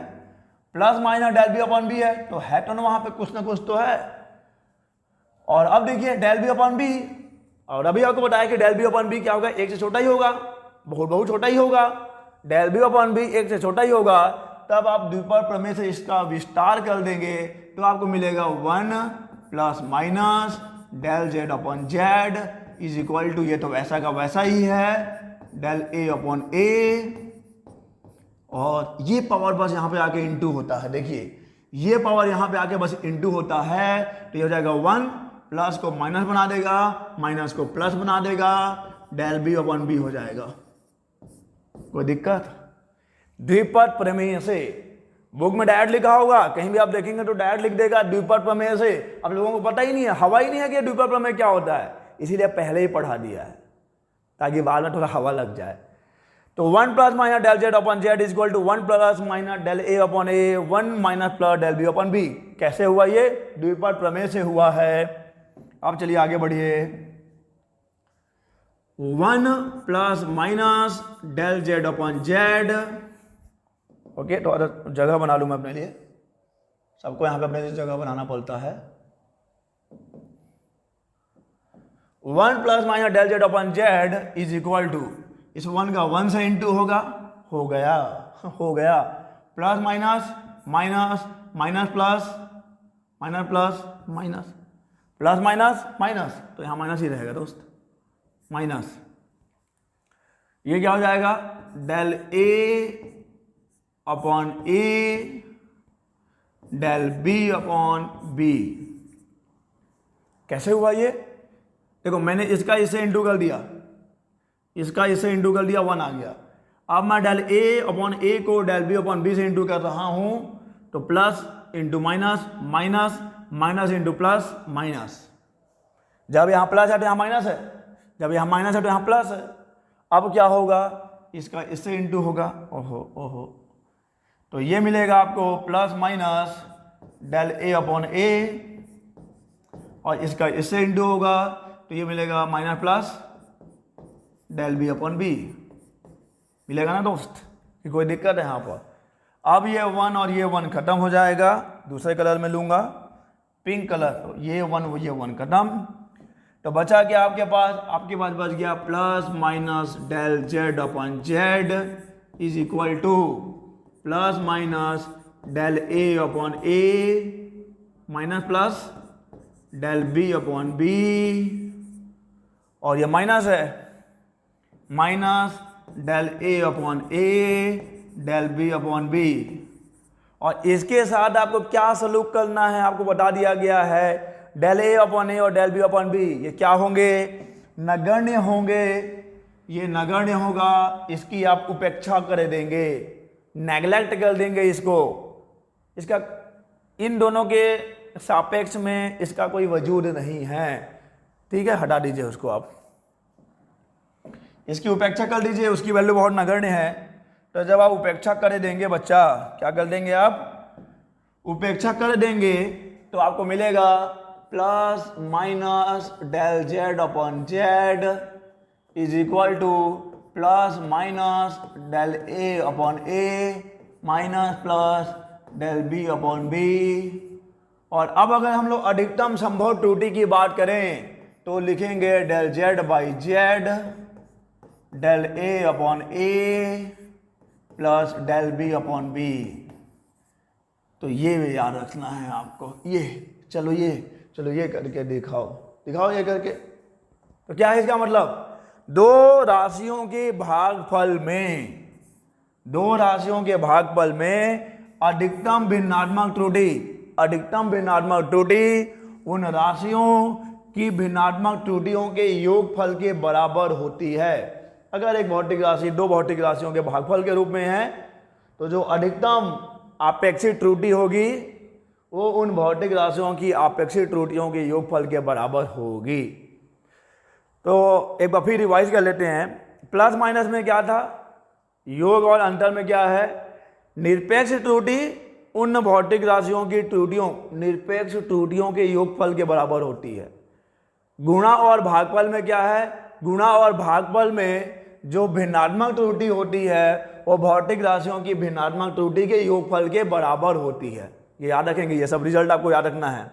A: plus minus del B upon b है, तो है तो ना वहां पे कुछ ना कुछ तो है। और अब देखिए डेल बी अपॉन बी, और अभी आपको बताया कि डेल बी अपॉन बी क्या होगा? 1 से छोटा ही होगा, बहुत छोटा ही होगा। डेल बी अपॉन बी 1 से छोटा ही होगा। तब आप द्विपद प्रमेय से इसका विस्तार कर देंगे तो आपको मिलेगा 1 plus minus del Z upon Z is equal to, ये तो वैसा का वैसा ही है, डेल ए अपॉन ए। और ये पावर बस यहां पे आके इंटू होता है। देखिए ये पावर यहां पे आके बस इंटू होता है, तो ये हो जाएगा 1, प्लस को माइनस बना देगा, माइनस को प्लस बना देगा, डेल बी अपॉन बी हो जाएगा। कोई दिक्कत? द्विपद प्रमेय से बुक में डायरेक्ट लिखा होगा, कहीं भी आप देखेंगे तो डायरेक्ट लिख देगा द्विपद प्रमेय से। अब लोगों को पता ही नहीं है, हवा ही नहीं है कि द्विपद प्रमेय क्या होता है, इसीलिए पहले ही पढ़ा दिया है ताकि बाद में थोड़ा हवा लग जाए। तो 1 plus minus del Z upon Z is equal to 1 plus minus del A upon a, 1 minus plus del B upon b. कैसे हुआ? ये द्विपद प्रमेय से हुआ है। अब चलिए आगे बढ़िए। 1 plus minus del Z upon z. Okay, तो जगह बना लूं मैं अपने लिए, सबको यहां पे अपने लिए जगह बनाना पड़ता है। 1 plus minus del Z upon Z is equal to, इस 1 का 1 से इंटू होगा, हो गया, plus minus minus minus plus minus plus minus plus minus minus, तो यहां माइनस ही रहेगा दोस्त, माइनस। ये क्या हो जाएगा? Del A upon a del B upon b. कैसे हुआ ये? देखो मैंने इसका इससे इंटू कर दिया, इसका इससे इंटू कर दिया, 1 आ गया। अब मैं डेल ए अपॉन ए को डेल बी अपॉन बी से इंटू कर रहा हूं, तो plus into minus, minus minus into plus minus. जब यहां प्लस है तो यहां माइनस है, जब यहां माइनस है तो यहां प्लस है। अब क्या होगा? इसका इससे इंटू होगा, ओहो, तो ये मिलेगा आपको प्लस माइनस डेल ए अपॉन ए, और इसका इससे इंटू होगा तो ये मिलेगा minus plus del B upon b. मिलेगा ना दोस्त? कि कोई दिक्कत है यहाँ पर? अब ये 1 और ये 1 खत्म हो जाएगा। दूसरे कलर में लूंगा, पिंक कलर, तो ये 1 खत्म। तो बचा क्या आपके पास बच गया plus minus del Z upon Z is equal to plus minus del A upon a minus plus del B upon b, और ये माइनस है, minus del A upon a del B upon b. और इसके साथ आपको क्या सलूक करना है आपको बता दिया गया है। डेल ए अपॉन ए और डेल बी अपॉन बी ये क्या होंगे, नगण्य होंगे। ये नगण्य होगा, इसकी आप उपेक्षा कर देंगे, नेग्लेक्ट कर देंगे इसको। इसका इन दोनों के सापेक्ष में इसका कोई वजूद नहीं है। ठीक है, हटा दीजिए उसको, आप इसकी उपेक्षा कर दीजिए, उसकी वैल्यू बहुत नगण्य है। तो जब आप उपेक्षा कर देंगे बच्चा, क्या कर देंगे आप, उपेक्षा कर देंगे, तो आपको मिलेगा plus minus del Z upon Z is equal to plus minus del A upon a minus plus del B upon b. और अब अगर हम लोग अधिकतम संभव त्रुटि की बात करें तो लिखेंगे del z by z del A upon A plus del B upon b. तो ये याद रखना है आपको। ये चलो ये करके दिखाओ ये करके। तो क्या है इसका मतलब, दो राशियों के भागफल में अधिकतम भिन्नात्मक त्रुटि उन राशियों की भिन्नात्मक त्रुटियों के योगफल के बराबर होती है। अगर एक भौतिक राशि दो भौतिक राशियों के भागफल के रूप में है तो जो अधिकतम आपेक्षिक त्रुटि होगी वो उन भौतिक राशियों की आपेक्षिक त्रुटियों के योगफल के बराबर होगी। तो एक बार फिर रिवाइज कर लेते हैं। प्लस माइनस में क्या था, योग और अंतर में क्या है, निरपेक्ष त्रुटि उन भौतिक राशियों की निरपेक्ष त्रुटियों के योगफल के बराबर होती है। गुणा और भागफल में क्या है, गुणा और भागफल में जो भिन्नात्मक त्रुटि होती है वो भौतिक राशियों की भिन्नात्मक त्रुटि के योगफल के बराबर होती है। ये याद रखेंगे, ये सब रिजल्ट आपको याद रखना है।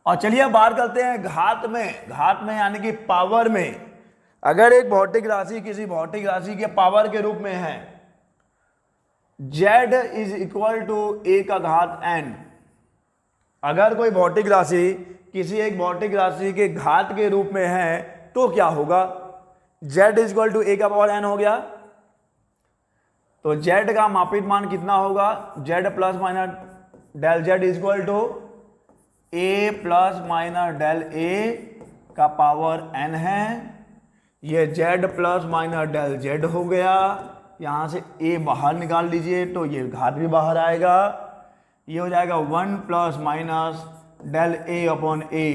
A: और चलिए अब बात करते हैं घात में यानी कि पावर में। अगर एक भौतिक राशि किसी भौतिक राशि के पावर के रूप में है, z is equal to a का घात n। अगर कोई भौतिक राशि किसी एक भौतिक राशि के घात के रूप में है तो क्या होगा, z is equal to a का पावर n हो गया। तो z का मापित मान कितना होगा, z plus minus del z is equal to a plus minus del a का पावर n है। ये z plus minus del z हो गया। यहाँ से a बाहर निकाल लीजिए तो ये घात भी बाहर आएगा। ये हो जाएगा 1 plus minus del a upon a,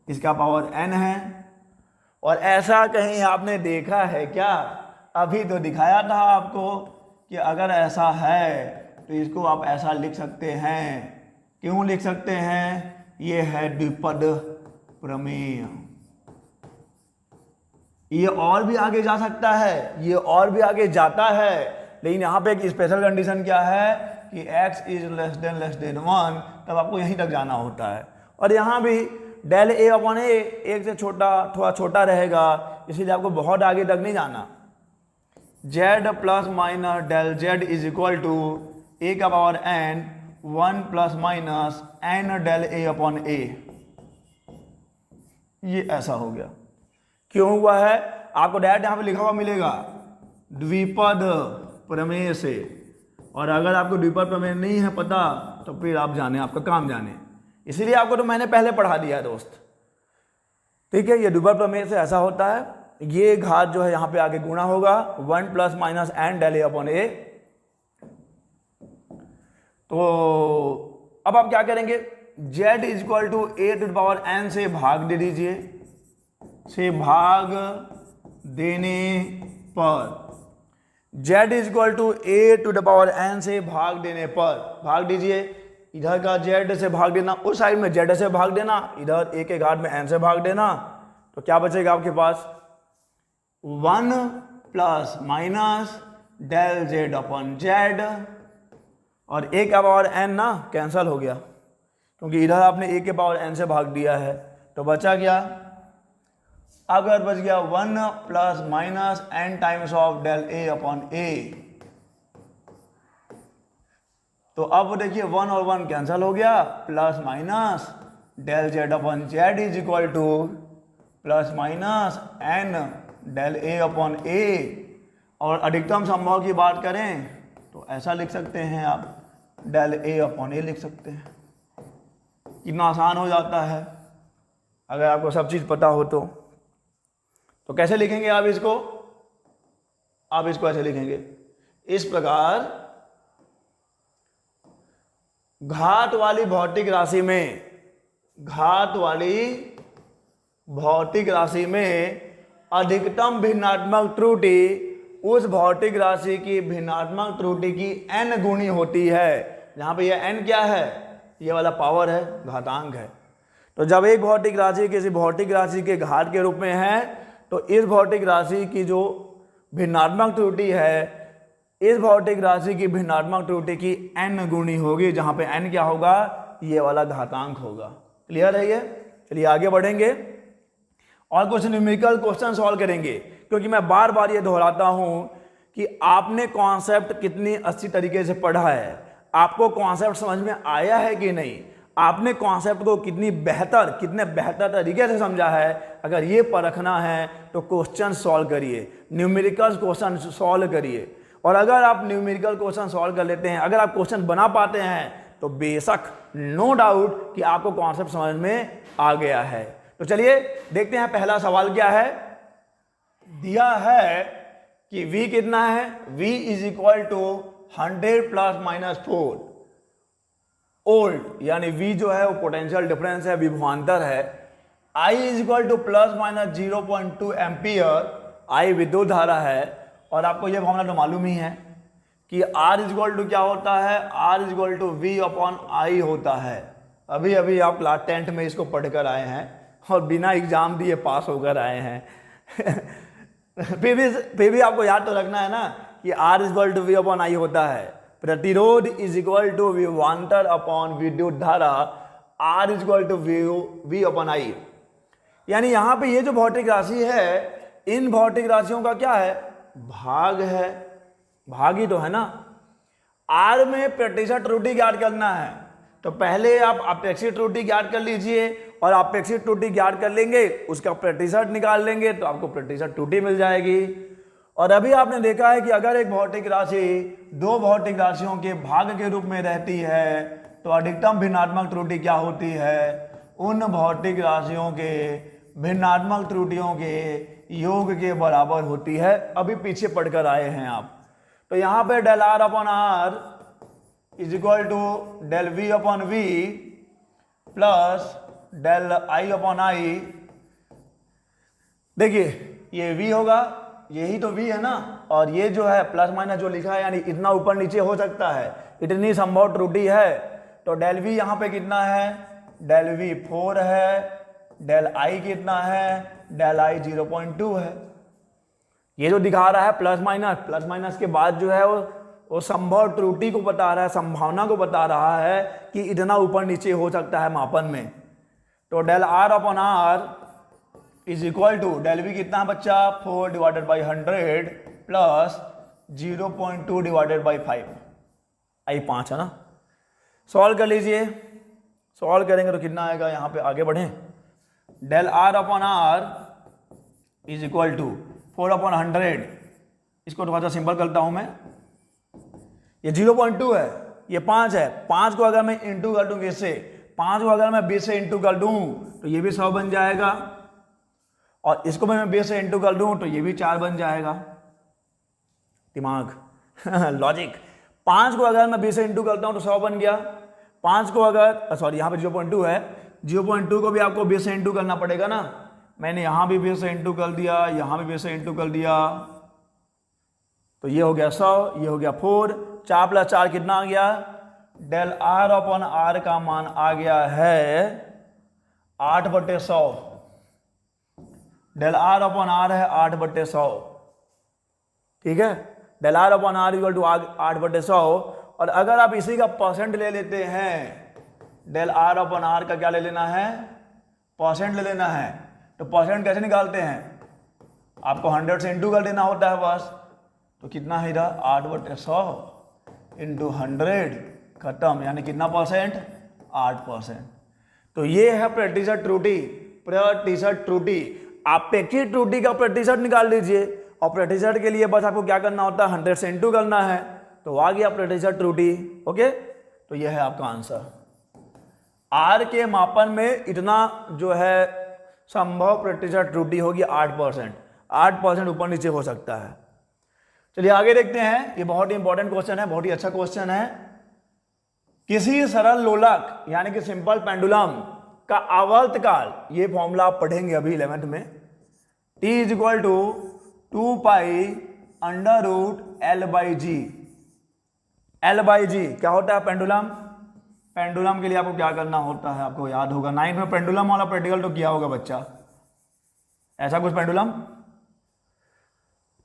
A: इसका पावर n है। और ऐसा कहीं आपने देखा है क्या, अभी तो दिखाया था आपको कि अगर ऐसा है तो इसको आप ऐसा लिख सकते हैं। क्यों लिख सकते हैं, ये है द्विपद प्रमेय। ये और भी आगे जा सकता है, ये और भी आगे जाता है, लेकिन यहाँ पे एक स्पेशल कंडीशन क्या है कि x इज लेस देन 1, तब आपको यहीं तक जाना होता है। और यहाँ भी डेल a अपॉन a एक से थोड़ा छोटा रहेगा, इसीलिए आपको बहुत आगे तक नहीं जाना। z plus minus del z is equal to a का power n 1 plus minus n del a upon a। ये ऐसा हो गया। क्यों हुआ है, आपको डायरेक्ट यहाँ पे लिखा हुआ मिलेगा द्विपद प्रमेय से। और अगर आपको द्विपद प्रमेय नहीं है पता तो फिर आप जाने, आपका काम जाने। इसीलिए आपको तो मैंने पहले पढ़ा दिया है दोस्त। ठीक है, ये द्विपद प्रमेय से ऐसा होता है। ये घात जो है यहाँ पे आगे गुणा होगा 1 plus minus n del a upon a। तो अब आप क्या करेंगे, z is equal to a to the power n से भाग दे दीजिए, से भाग देने पर z is equal to a to the power n से भाग देने पर भाग दीजिए। इधर का z से भाग देना, उस साइड में z से भाग देना, इधर a के घात में n से भाग देना। तो क्या बचेगा आपके पास, 1 plus minus del z upon z। और a का पावर n ना कैंसल हो गया क्योंकि इधर आपने a के पावर n से भाग दिया है। तो बचा क्या, अगर बच गया 1 plus minus n times of del a upon a। तो अब देखिए 1 और 1 कैंसिल हो गया, plus minus del Z upon Z is equal to plus minus N del A upon ए। और अधिकतम संभव की बात करें तो ऐसा लिख सकते हैं आप, डेल ए अपॉन ए लिख सकते हैं। कितना आसान हो जाता है अगर आपको सब चीज़ पता हो तो कैसे लिखेंगे आप इसको? आप इसको ऐसे लिखेंगे इस प्रकार, घात वाली भौतिक राशि में अधिकतम भिन्नात्मक त्रुटि उस भौतिक राशि की भिन्नात्मक त्रुटि की n गुणी होती है। जहां पे यह n क्या है? ये वाला पावर है, घातांक है। तो जब एक भौतिक राशि किसी भौतिक राशि के घात के रूप में है तो इस भौतिक राशि की जो भिन्नात्मक त्रुटि है, इस भौतिक राशि की भिन्नात्मक त्रुटि की n गुणी होगी, जहां पे n क्या होगा? ये वाला घातांक होगा। क्लियर है ये? चलिए आगे बढ़ेंगे और कुछ न्यूमेरिकल क्वेश्चन सॉल्व करेंगे, क्योंकि मैं बार बार ये दोहराता हूं कि आपने कॉन्सेप्ट कितनी अच्छी तरीके से पढ़ा है, आपको कॉन्सेप्ट समझ में आया है कि नहीं, आपने कॉन्सेप्ट को कितने बेहतर तरीके से समझा है। अगर ये परखना है तो क्वेश्चन सॉल्व करिए, न्यूमेरिकल क्वेश्चन सॉल्व करिए। और अगर आप न्यूमेरिकल क्वेश्चन सॉल्व कर लेते हैं, अगर आप क्वेश्चन बना पाते हैं, तो बेशक नो डाउट कि आपको कॉन्सेप्ट समझ में आ गया है। तो चलिए देखते हैं पहला सवाल क्या है। दिया है कि V कितना है? V is equal to 100 plus minus 4 volt, यानी V जो है वो पोटेंशियल डिफरेंस है, विभवांतर है। I is equal to plus minus 0.2 ampere, I विद्युत धारा है। और आपको यह फॉर्मूला तो मालूम ही है कि R इज इक्वल टू क्या होता है? R is equal to V upon I होता है। अभी अभी आप क्लास 10th में इसको पढ़कर आए हैं और बिना एग्जाम दिए पास होकर आए हैं। फिर भी आपको याद तो रखना है ना कि R is equal to V upon I होता है। प्रतिरोध इज इक्वल टू विभवांतर अपॉन विद्युत धारा, R is equal to V upon I। यानी यहां पे ये जो भौतिक राशि है, इन भौतिक राशियों का क्या है? भाग है। भाग ही तो है ना। R में प्रतिशत त्रुटि ज्ञात करना है, तो पहले आप अपेक्षित त्रुटि ज्ञात कर लीजिए, और अपेक्षित त्रुटि ज्ञात कर लेंगे, उसका प्रतिशत निकाल लेंगे तो आपको प्रतिशत त्रुटि मिल जाएगी। और अभी आपने देखा है कि अगर एक भौतिक राशि दो भौतिक राशियों के भाग के रूप में रहती है तो अधिकतम भिन्नात्मक त्रुटि क्या होती है? उन भौतिक राशियों के भिन्नात्मक त्रुटियों के योग के बराबर होती है। अभी पीछे पढ़कर आए हैं आप। तो यहां पे del R upon R is equal to del V upon V plus del I upon I। देखिए ये V होगा, यही तो V है ना, और ये जो है प्लस माइनस जो लिखा है, यानी इतना ऊपर नीचे हो सकता है, इतनी संभव त्रुटि है। तो डेल V यहां पे कितना है? डेल V 4 है, डेल I कितना है? डेल I 0.2 है। ये जो दिखा रहा है प्लस माइनस के बाद जो है वो संभव त्रुटि को बता रहा है, संभावना को बता रहा है कि इतना ऊपर नीचे हो सकता है मापन में। तो del R upon R is equal to del V कितना बच्चा? 4 डिवाइडेड बाई 100 प्लस 0.2 डिवाइडेड बाई 5, I 5 है ना। सॉल्व कर लीजिए, सॉल्व करेंगे तो कितना आएगा? यहाँ पे आगे बढ़ें। Del R upon R is equal to 4 upon 100, इसको थोड़ा सा सिंपल करता हूं मैं। ये 0.2 है, ये 5 है। 5 को अगर मैं इंटू कर दूं किससे? 5 को अगर मैं 20 से इंटू कर दूं तो ये भी 100 बन जाएगा, और इसको मैं 20 से इंटू कर दूं तो ये भी 4 बन जाएगा। दिमाग लॉजिक। 5 को अगर मैं 20 से इंटू करता हूं तो 100 बन गया। 5 को अगर सॉरी यहाँ पे 0.2 है, 0.2 को भी आपको 20 से इंटू करना पड़ेगा ना। मैंने यहाँ भी 20 से इंटू कर दिया, यहाँ भी 20 से इंटू कर दिया, तो ये हो गया 100, ये हो गया 4। 4 प्लस 4 कितना आ गया? डेल R अपॉन R का मान आ गया है 8/100। डेल R अपॉन R है 8/100, ठीक है। Del R upon R equal to 8/100। और अगर आप इसी का परसेंट ले लेते हैं, डेल R अपॉन R का क्या ले लेना है? परसेंट ले लेना है। तो परसेंट कैसे निकालते हैं? आपको 100 से इंटू कर देना होता है बस। तो कितना है इधर? 8/100 इंटू 100, खत्म। यानी कितना परसेंट? 8%। तो ये है प्रतिशत त्रुटि। प्रतिशत त्रुटि, अपेक्षित त्रुटि का प्रतिशत निकाल लीजिए, और प्रतिशत के लिए बस आपको क्या करना होता है, 100 से इंटू करना है, तो आ गया प्रतिशत त्रुटि। ओके, तो यह है आपका आंसर। आर के मापन में इतना जो है संभव प्रतिशत त्रुटि होगी 8%। 8% ऊपर नीचे हो सकता है। चलिए आगे देखते हैं, ये बहुत ही इंपॉर्टेंट क्वेश्चन है, बहुत ही अच्छा क्वेश्चन है। किसी सरल लोलक यानी कि सिंपल पेंडुलम का आवर्त काल, ये फॉर्मूला आप पढ़ेंगे अभी 11th में, T is equal to 2 pi under root L by G. L by G क्या होता है पेंडुलम? पेंडुलम के लिए आपको क्या करना होता है, आपको याद होगा 9th में पेंडुलम वाला प्रैक्टिकल तो किया होगा बच्चा, ऐसा कुछ पेंडुलम।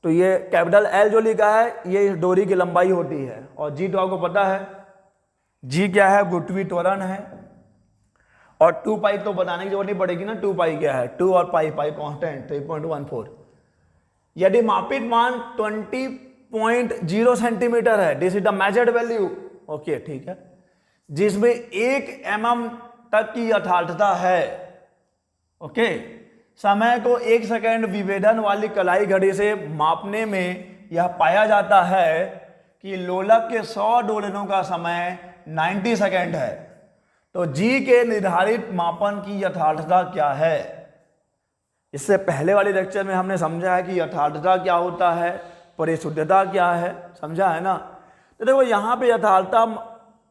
A: तो ये कैपिटल L जो लिखा है ये इस डोरी की लंबाई होती है, और जी तो आपको पता है, जी क्या है, गुरुत्वीय त्वरण है, और 2 पाई तो बताने की जरूरत नहीं पड़ेगी ना, 2 पाई क्या है, 2 और पाई, पाई कांस्टेंट 3.14। यदि मापित मान 20.0 सेंटीमीटर है, this is the measured value, okay ठीक है, जिसमें 1 mm तक की यथार्थता है। ओके, समय को 1 सेकेंड विभेदन वाली कलाई घड़ी से मापने में यह पाया जाता है कि लोलक के 100 दोलनों का समय 90 सेकेंड है। तो जी के निर्धारित मापन की यथार्थता क्या है? इससे पहले वाले लेक्चर में हमने समझा है कि यथार्थता क्या होता है, परिशुद्धता क्या है, समझा है ना। तो देखो यहाँ पे यथार्थता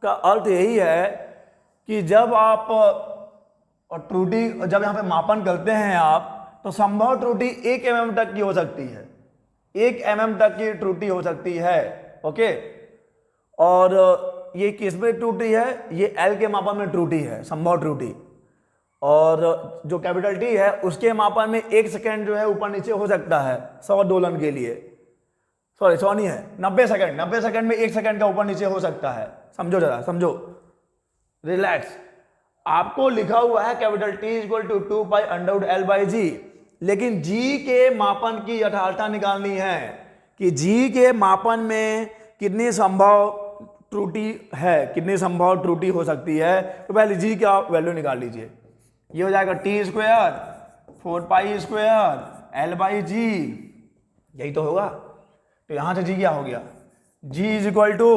A: का अर्थ यही है कि जब आप त्रुटि, जब यहाँ पे मापन करते हैं आप, तो संभव त्रुटि 1 mm तक की हो सकती है, 1 mm तक की त्रुटि हो सकती है। ओके, और ये किस में त्रुटि है, ये L के मापन में त्रुटि है, संभव त्रुटि, और जो कैपिटल T है उसके मापन में 1 सेकेंड जो है ऊपर नीचे हो सकता है 100 दोलन के लिए, सॉरी 100 नहीं है, 90 सेकेंड, 90 सेकेंड में 1 सेकेंड का ऊपर नीचे हो सकता है। समझो जरा, समझो, रिलैक्स। आपको लिखा हुआ है capital T equal to 2 pi under root L by G, लेकिन G के मापन की यथार्थता निकालनी है कि G के मापन में कितनी संभव त्रुटि है, कितनी संभव त्रुटि हो सकती है। तो पहले G का वैल्यू निकाल लीजिए, ये हो जाएगा T square 4 pi square L by G, यही तो होगा। तो यहां से G क्या हो गया, G is equal to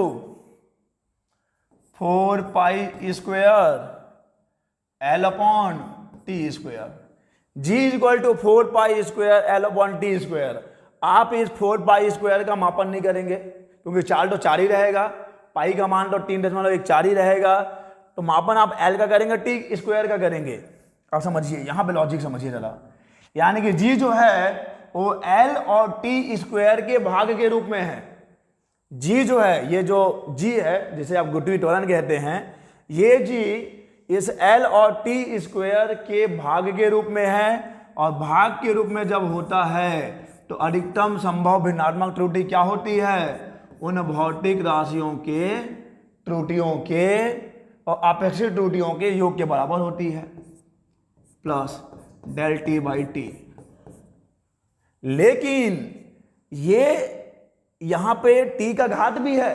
A: 4 pi square L upon T square. G is equal to 4 pi square L upon T square. आप इस 4 पाई स्क्वायर का मापन नहीं करेंगे क्योंकि 4 तो 4 ही रहेगा, पाई का मान तो 3.14 ही रहेगा, तो मापन आप L का करेंगे, टी स्क्वायर का करेंगे। आप समझिए, यहां पे लॉजिक समझिए जरा, यानी कि G जो है वो L और टी स्क्वायर के भाग के रूप में है। G जो है, ये जो G है जिसे आप गुरुत्वीय त्वरण कहते हैं, ये G इस L और टी स्क्वायर के भाग के रूप में है, और भाग के रूप में जब होता है तो अधिकतम संभव भिन्नात्मक त्रुटि क्या होती है, उन भौतिक राशियों के त्रुटियों के और अपेक्षित त्रुटियों के योग के बराबर होती है, plus del T by T. लेकिन ये यहां पे t का घात भी है,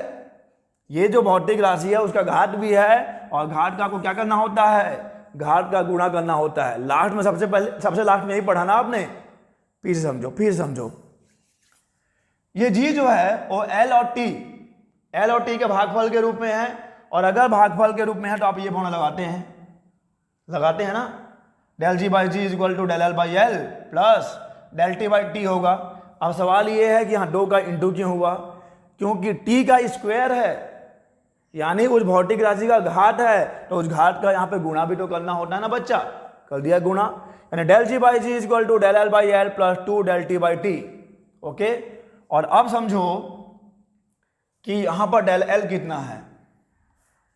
A: ये जो भौतिक राशि है उसका घात भी है, और घात का आपको क्या करना होता है, घात का गुणा करना होता है। लास्ट में सबसे पहले, सबसे लास्ट में यही पढ़ा ना आपने, फिर समझो, फिर समझो। ये G जो है वो L और T के भागफल के रूप में है, और अगर भागफल के रूप में है तो आप ये फॉर्मूला लगाते हैं ना, del G by G is equal to del L by L plus del T by T होगा। अब सवाल ये है कि यहाँ 2 का इंटू क्यों हुआ, क्योंकि T का स्क्वायर है, यानी उस भौतिक राशि का घात है, तो उस घात का यहाँ पे गुणा भी तो करना होता है ना बच्चा, कर दिया गुणा, यानी del G by G is equal to del L by L plus 2 del T by T. Okay, और अब समझो कि यहां पर डेल L कितना है,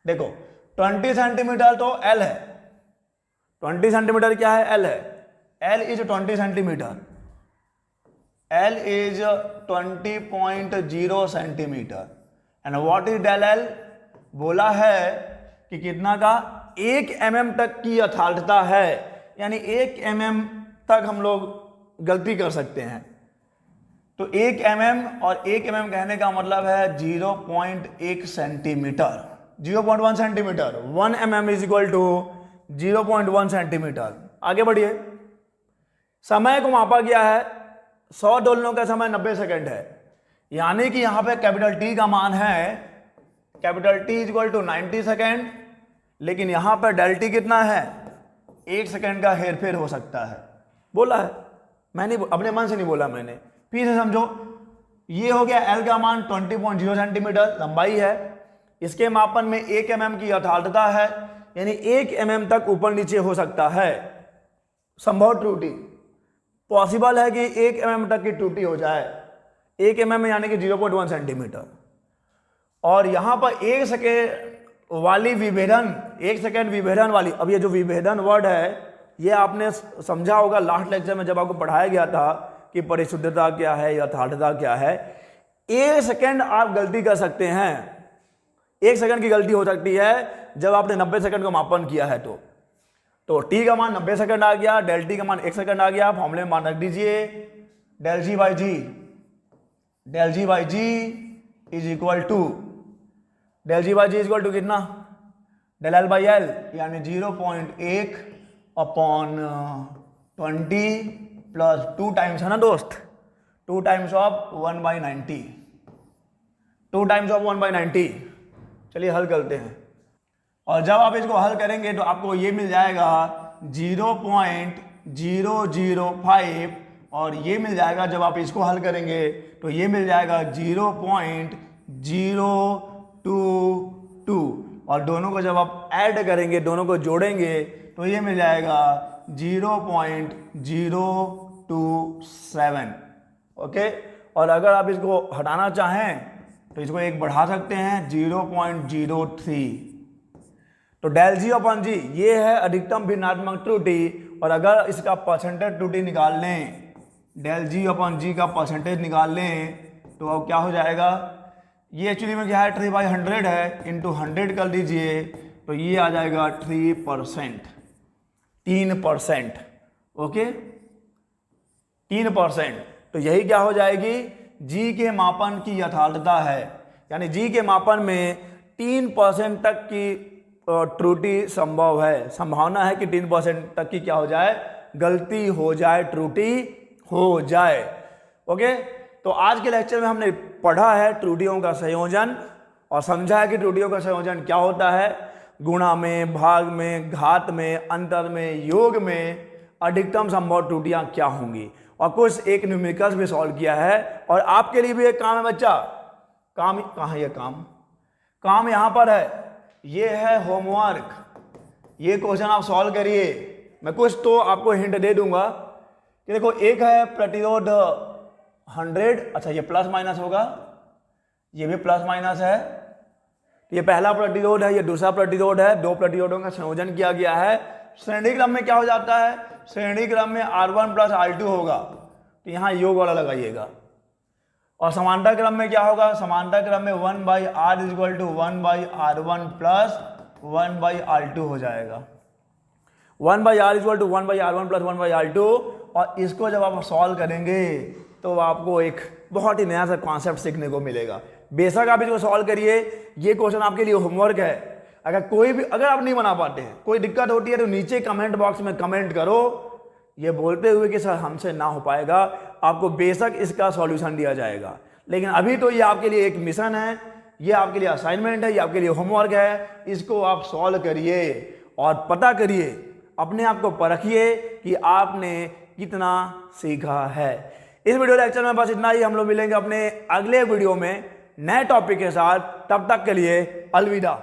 A: देखो 20 सेंटीमीटर तो L है, 20 सेंटीमीटर क्या है, L है, L is 20 centimetre, L is 20.0 centimetre, and what is del L, बोला है कि कितना का, 1 mm तक की यथार्थता है, यानी 1 mm तक हम लोग गलती कर सकते हैं। तो 1 mm और 1 mm कहने का मतलब है 0.1 centimetre, 0.1 centimetre, 1 mm is equal to 0.1 centimetre. आगे बढ़िए। समय को मापा गया है, 100 दोलनों का समय 90 सेकंड है, यानी कि यहां पे कैपिटल टी का मान है, capital T equal to 90 second, लेकिन यहां पर डेल टी कितना है, 1 सेकेंड का हेरफेर हो सकता है। बोला है मैंने, अपने मन से नहीं बोला मैंने, फिर से समझो। ये हो गया एल का मान 20.0 सेंटीमीटर लंबाई है, इसके मापन में 1 mm की यथार्थता है, यानी 1 mm तक ऊपर नीचे हो सकता है। संभव त्रुटि, पॉसिबल है कि 1 mm तक की त्रुटि हो जाए, 1 mm यानी कि 0.1 सेंटीमीटर। और यहां पर 1 सेकेंड वाली विभेदन, 1 सेकेंड विभेदन वाली, अब ये जो विभेदन वर्ड है ये आपने समझा होगा लास्ट लेक्चर में जब आपको पढ़ाया गया था कि परिशुद्धता क्या है, यथार्थता क्या है। 1 सेकेंड आप गलती कर सकते हैं, 1 सेकेंड की गलती हो सकती है जब आपने 90 सेकेंड को मापन किया है तो टी का मान 90 सेकेंड आ गया, डेल टी का मान 1 सेकेंड आ गया। फॉर्मूले में मान रख दीजिए, del G by G is equal to, del G by G equal to कितना, डेल एल बाई एल, यानी 0.1 अपॉन 20 प्लस 2 टाइम्स है ना दोस्त, 2 टाइम्स ऑफ 1/90, 2 टाइम्स ऑफ 1/90। चलिए हल करते हैं, और जब आप इसको हल करेंगे तो आपको ये मिल जाएगा 0.005, और ये मिल जाएगा जब आप इसको हल करेंगे तो ये मिल जाएगा 0.022, और दोनों को जब आप ऐड करेंगे, दोनों को जोड़ेंगे तो ये मिल जाएगा 0.027। ओके, और अगर आप इसको हटाना चाहें तो इसको एक बढ़ा सकते हैं 0.03। तो डेल जी अपन जी ये है अधिकतम भिन्नात्मक त्रुटि, और अगर इसका परसेंटेज त्रुटि निकाल लें, डेल जी अपन जी का परसेंटेज निकाल लें तो अब क्या हो जाएगा, ये एक्चुअली में क्या है 3/100 है, इंटू 100 कर दीजिए तो ये आ जाएगा 3%, 3%। ओके, 3%। तो यही क्या हो जाएगी, जी के मापन की यथार्थता है, यानी जी के मापन में 3% तक की त्रुटि संभव है, संभावना है कि 3% तक की क्या हो जाए, गलती हो जाए, त्रुटि हो जाए। ओके, तो आज के लेक्चर में हमने पढ़ा है त्रुटियों का संयोजन, और समझा है कि त्रुटियों का संयोजन क्या होता है, गुणा में, भाग में, घात में, अंतर में, योग में अधिकतम संभव त्रुटियां क्या होंगी, और कुछ एक न्यूमेरिकल्स भी सॉल्व किया है। और आपके लिए भी एक काम है बच्चा, काम कहाँ है, ये काम यहाँ पर है, ये है होमवर्क, ये क्वेश्चन आप सॉल्व करिए। मैं कुछ तो आपको हिंट दे दूंगा कि देखो, एक है प्रतिरोध 100, अच्छा ये प्लस माइनस होगा, ये भी प्लस माइनस है, ये पहला प्रतिरोध है, ये दूसरा प्रतिरोध है, 2 प्रतिरोधों का संयोजन किया गया है। श्रेणी क्रम में क्या हो जाता है, श्रेणी क्रम में R1 प्लस R2 होगा, तो यहाँ योग वाला लगाइएगा। और समांतर क्रम में क्या होगा, समांतर क्रम में 1/R equal to 1/R1 plus 1/R2 हो जाएगा, 1/R equal to 1/R1 plus 1/R2। और इसको जब आप सॉल्व करेंगे तो आपको एक बहुत ही नया सा कॉन्सेप्ट सीखने को मिलेगा। बेशक आप इसको सॉल्व करिए, ये क्वेश्चन आपके लिए होमवर्क है। अगर आप नहीं बना पाते हैं, कोई दिक्कत होती है तो नीचे कमेंट बॉक्स में कमेंट करो, ये बोलते हुए कि सर हमसे ना हो पाएगा, आपको बेशक इसका सॉल्यूशन दिया जाएगा। लेकिन अभी तो ये आपके लिए एक मिशन है, ये आपके लिए असाइनमेंट है, ये आपके लिए होमवर्क है, इसको आप सॉल्व करिए और पता करिए, अपने आप को परखिए कि आपने कितना सीखा है। इस वीडियो लेक्चर में बस इतना ही, हम लोग मिलेंगे अपने अगले वीडियो में नए टॉपिक के साथ। तब तक के लिए अलविदा।